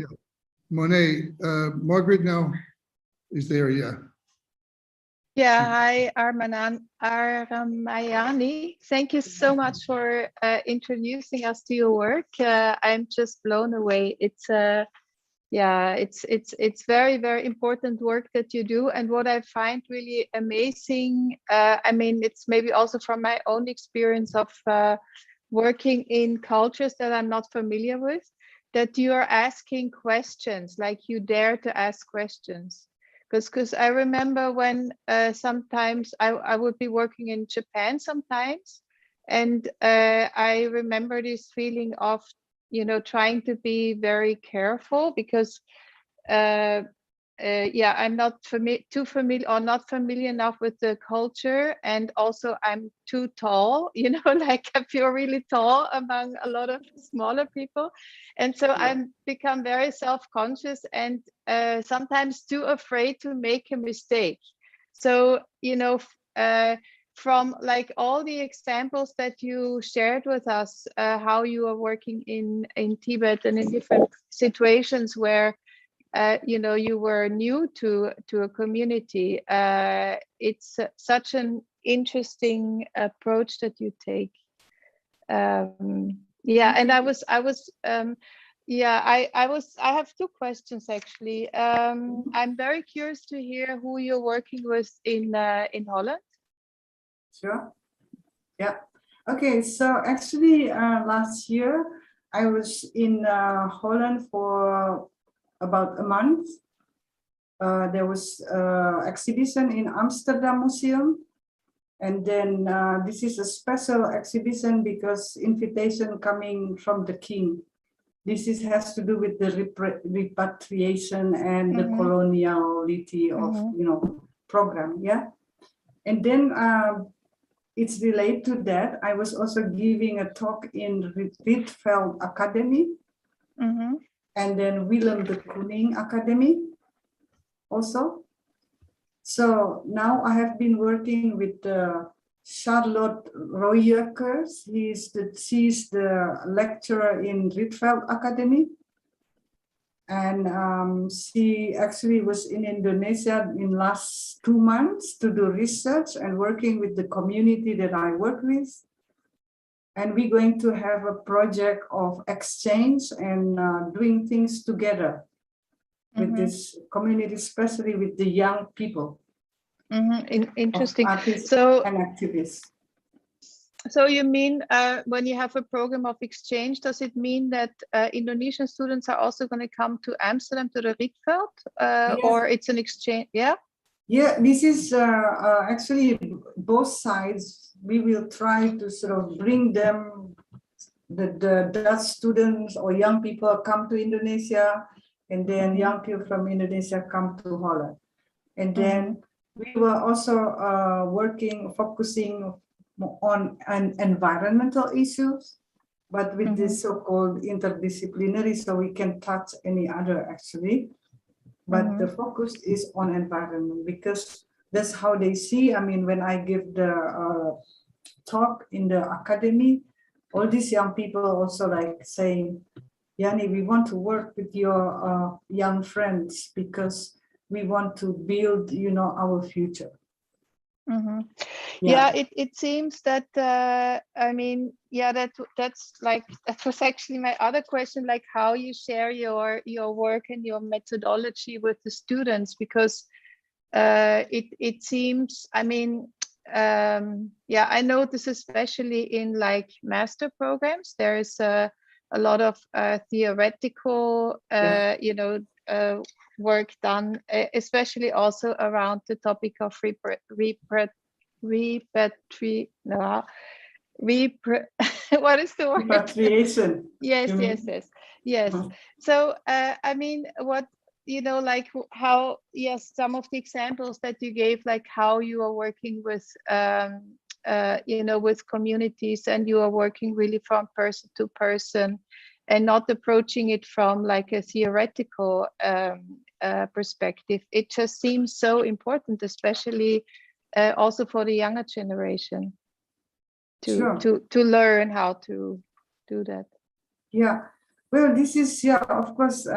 Monet, Margaret now is there, yeah. Yeah, hi, ARAHMAIANI. Thank you so much for introducing us to your work. I'm just blown away. It's very, very important work that you do. And what I find really amazing, I mean, it's maybe also from my own experience of working in cultures that I'm not familiar with, that you are asking questions, like you dare to ask questions. Because I remember when sometimes I would be working in Japan sometimes, and I remember this feeling of, you know, trying to be very careful because yeah, I'm not too familiar or not familiar enough with the culture, and also I'm too tall, you know, like I feel really tall among a lot of smaller people, and so I'm become very self-conscious and sometimes too afraid to make a mistake. So, you know, from like all the examples that you shared with us, how you are working in Tibet and in different situations where you know, you were new to a community. It's such an interesting approach that you take. Yeah, and I have two questions actually. I'm very curious to hear who you're working with in Holland. Sure. Yeah. Okay. So actually, last year I was in Holland for about a month. There was exhibition in Amsterdam Museum. And then this is a special exhibition because invitation coming from the king. This has to do with the repatriation and the coloniality of, you know, program. Yeah. And then it's related to that. I was also giving a talk in Rietveld Academy. And then Willem de Kooning Academy also. So now I have been working with Charlotte Royeckers. She's the lecturer in Rietveld Academy. And she actually was in Indonesia in last 2 months to do research and working with the community that I work with. And we're going to have a project of exchange and doing things together with this community, especially with the young people. Interesting. Artists So, and activists. So you mean when you have a program of exchange, does it mean that Indonesian students are also going to come to Amsterdam to the Rietveld, Yes. or it's an exchange? Yeah. Yeah, this is actually both sides. We will try to sort of bring them, the Dutch students or young people come to Indonesia, and then young people from Indonesia come to Holland. And then we were also focusing on environmental issues, but with this so-called interdisciplinary, so we can touch any other actually. But the focus is on environment because that's how they see. I mean, when I give the talk in the academy, all these young people also like saying, Yanni, we want to work with your young friends because we want to build, you know, our future. Yeah, it seems that I mean, yeah, that's like, that was actually my other question, like how you share your work and your methodology with the students, because it seems, I mean, yeah, I notice especially in like master programs, there is a lot of theoretical you know, work done, especially also around the topic of what is the word? Repatriation. Yes. So I mean, what, you know, like how, yes, some of the examples that you gave, like how you are working with you know, with communities, and you are working really from person to person and not approaching it from like a theoretical perspective. It just seems so important, especially also for the younger generation to learn how to do that. Yeah, well, this is, yeah, of course,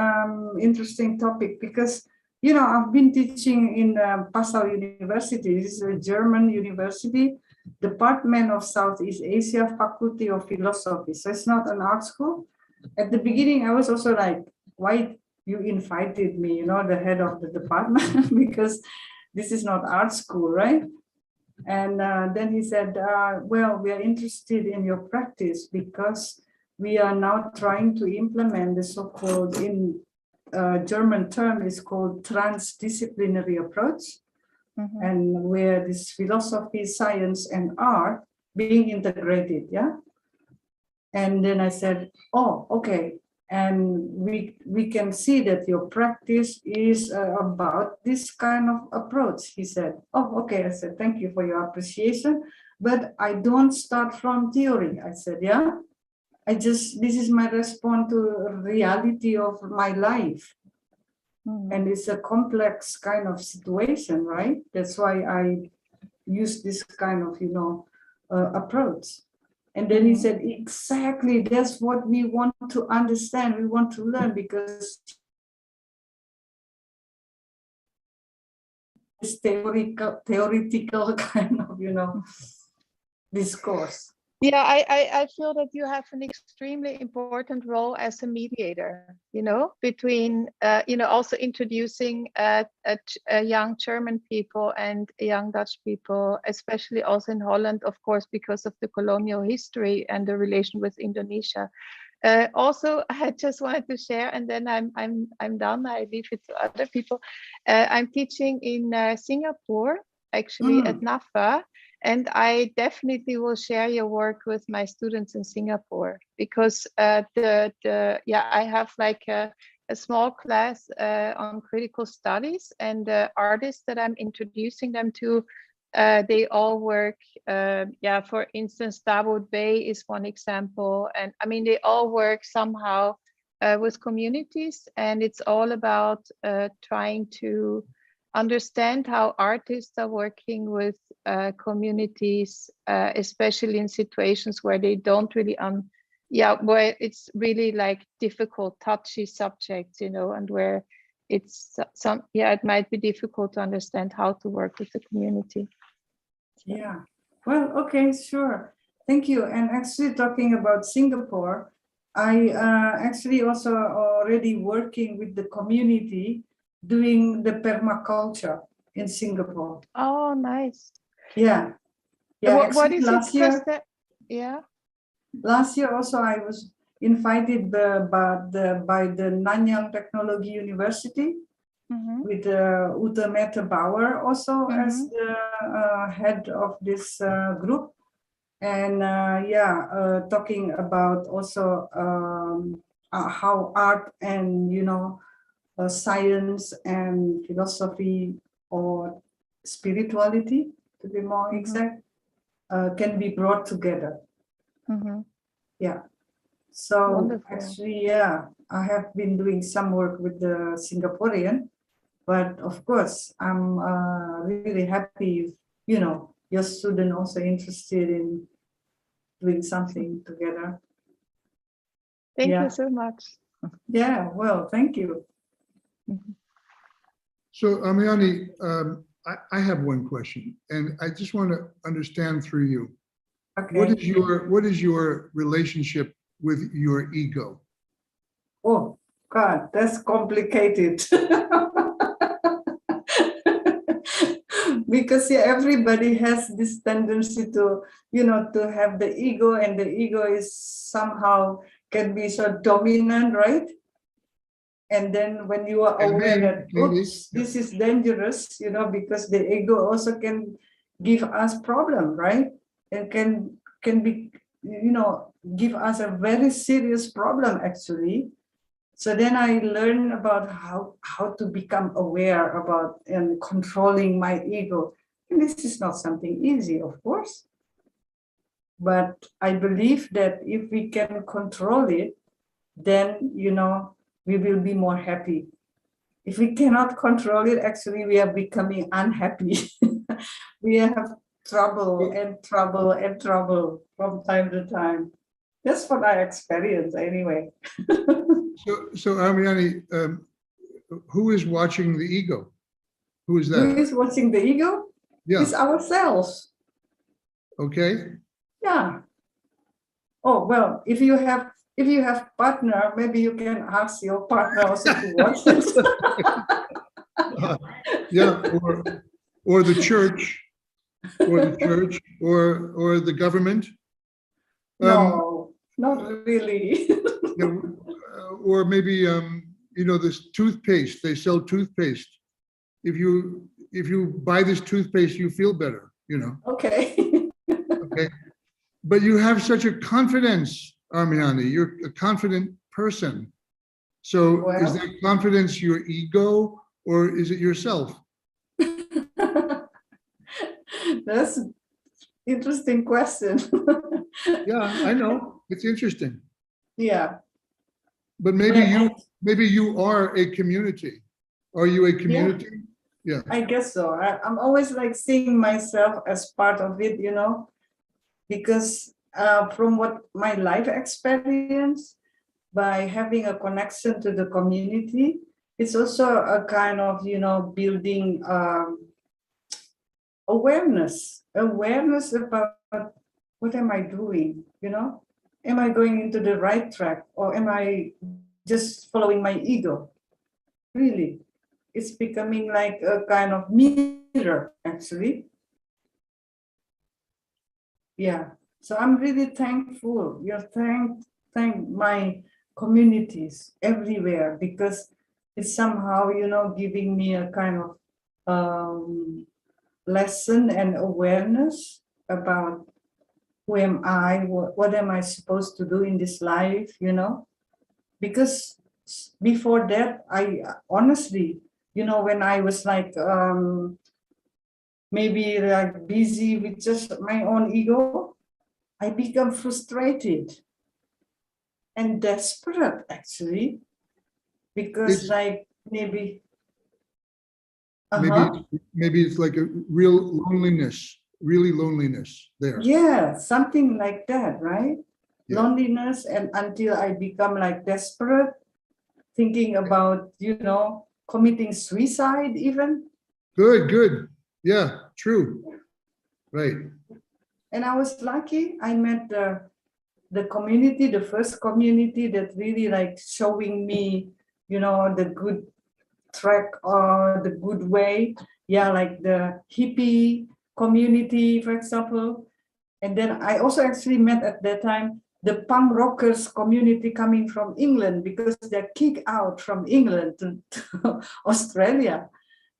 interesting topic because, you know, I've been teaching in Passau University. This is a German university, Department of Southeast Asia, Faculty of Philosophy. So it's not an art school. At the beginning, I was also like, why you invited me, you know, the head of the department, because this is not art school, right? And then he said, well, we are interested in your practice because we are now trying to implement the so-called, in German term is called transdisciplinary approach, and where this philosophy, science, and art being integrated, yeah. And then I said, oh, okay. And we can see that your practice is about this kind of approach. He said, oh, okay. I said, thank you for your appreciation, but I don't start from theory. I said, yeah, this is my response to reality of my life. And it's a complex kind of situation, right? That's why I use this kind of, approach. And then he said, exactly, that's what we want to understand, we want to learn, because it's theoretical kind of, discourse. Yeah, I feel that you have an extremely important role as a mediator, between, also introducing young German people and young Dutch people, especially also in Holland, of course, because of the colonial history and the relation with Indonesia. Also, I just wanted to share, and then I'm done. I leave it to other people. I'm teaching in Singapore, actually, at NAFA. And I definitely will share your work with my students in Singapore, because I have like a small class on critical studies, and the artists that I'm introducing them to, they all work, for instance, Dawood Bey is one example. And I mean, they all work somehow with communities, and it's all about trying to understand how artists are working with communities, especially in situations where they don't really, where it's really like difficult, touchy subjects, and where it's it might be difficult to understand how to work with the community. Yeah, well, okay, sure. Thank you. And actually talking about Singapore, I actually also already working with the community doing the permaculture in Singapore. Oh, nice. Yeah. What is last it? Year, yeah. Last year also I was invited by the Nanyang Technology University with Ute Mette Bauer also as the head of this group. And talking about also how art and, science and philosophy or spirituality, to be more exact, can be brought together. Yeah. So wonderful. Actually, I have been doing some work with the Singaporean, but of course, I'm really happy if, your student also interested in doing something together. Thank you so much. Yeah, well, thank you. So ARAHMAIANI, I have one question, and I just want to understand through you. Okay. What is your relationship with your ego? Oh God, that's complicated. Because everybody has this tendency to, to have the ego, and the ego is somehow can be so dominant, right? And then when you are aware that, oops, this is dangerous, because the ego also can give us problem, right? And can be, give us a very serious problem actually. So then I learned about how to become aware about and controlling my ego. And this is not something easy, of course. But I believe that if we can control it, then, we will be more happy. If we cannot control it, actually, we are becoming unhappy. We have trouble and trouble and trouble from time to time. That's what I experience anyway. So ARAHMAIANI, who is watching the ego? Who is that? Who is watching the ego? Yeah. It's ourselves. Okay. Yeah. Oh, well, if you have partner, maybe you can ask your partner also to watch it. Or the church, or the government. No. Not really. Or maybe, you know, this toothpaste, they sell toothpaste. If you buy this toothpaste, you feel better, you know. Okay. Okay. But you have such a confidence, ARAHMAIANI. You're a confident person. So is Well. that confidence your ego or is it yourself? That's interesting question. Yeah, I know. It's interesting. Yeah. But maybe you are a community. Are you a community? Yeah. I guess so. I'm always like seeing myself as part of it, you know, because from what my life experience, by having a connection to the community, it's also a kind of, you know, building awareness about what am I doing, you know? Am I going into the right track or am I just following my ego? Really, it's becoming like a kind of mirror, actually. Yeah, so I'm really thankful. Thank my communities everywhere because it's somehow, you know, giving me a kind of lesson and awareness about who am I, what am I supposed to do in this life, you know? Because before that, I honestly, you know, when I was like maybe like busy with just my own ego, I become frustrated and desperate actually, because It's like maybe, maybe it's like a real loneliness, really loneliness there. yeah, something like that, right? Yeah. Loneliness, and until I become like desperate, thinking about, you know, committing suicide even. Good. Yeah, true. Right. And I was lucky. I met the community, the first community that really like showing me, you know, the good track or the good way. Yeah, like the hippie community, for example. And then I also actually met at that time the punk rockers community coming from England because they're kicked out from England to Australia.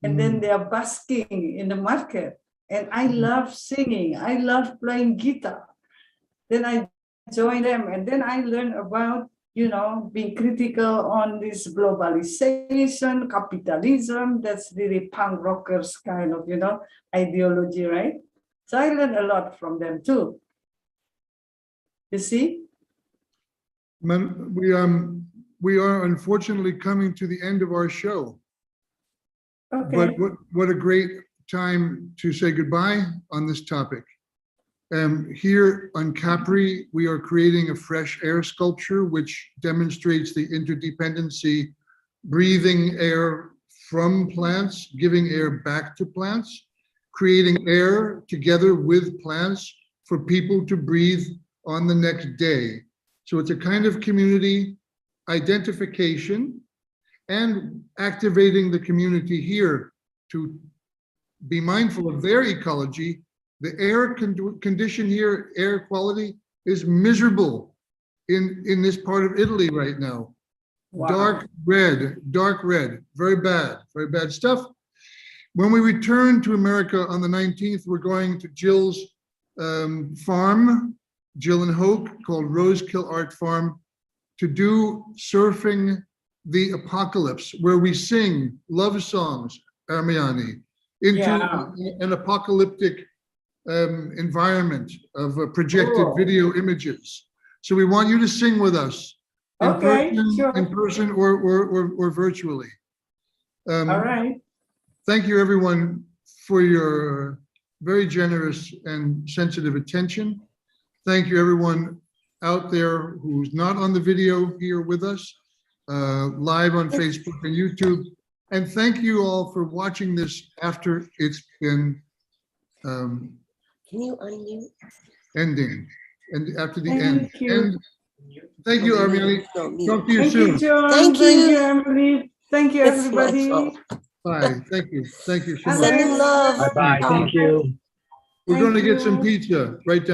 And then they are busking in the market. And I love singing. I love playing guitar. Then I joined them, and then I learned about, you know, being critical on this globalization, capitalism. That's really punk rockers kind of, you know, ideology, right? So I learned a lot from them too. You see? We are unfortunately coming to the end of our show. Okay. But what a great time to say goodbye on this topic. Here on Capri, we are creating a fresh air sculpture, which demonstrates the interdependency, breathing air from plants, giving air back to plants, creating air together with plants for people to breathe on the next day. So it's a kind of community identification and activating the community here to be mindful of their ecology. The air condition here, air quality, is miserable in this part of Italy right now. Wow. Dark red, very bad stuff. When we return to America on the 19th, we're going to Jill's farm, Jill and Hoke, called Rosekill Art Farm, to do Surfing the Apocalypse, where we sing love songs, ARAHMAIANI, into an apocalyptic environment of projected video images. So we want you to sing with us in person or virtually. All right. Thank you, everyone, for your very generous and sensitive attention. Thank you, everyone out there who's not on the video here with us, live on Facebook and YouTube. And thank you all for watching this after it's been Can you unmute? ending, and after the Thank end. you. And thank you, ARAHMAIANI. Talk to you Thank soon. you, John. Thank Thank you. you, Emily. Thank you, It's everybody. my fault. Bye. Thank you so much. Sending love. Bye-bye. Thank you. We're going to Thank get some you. pizza right down.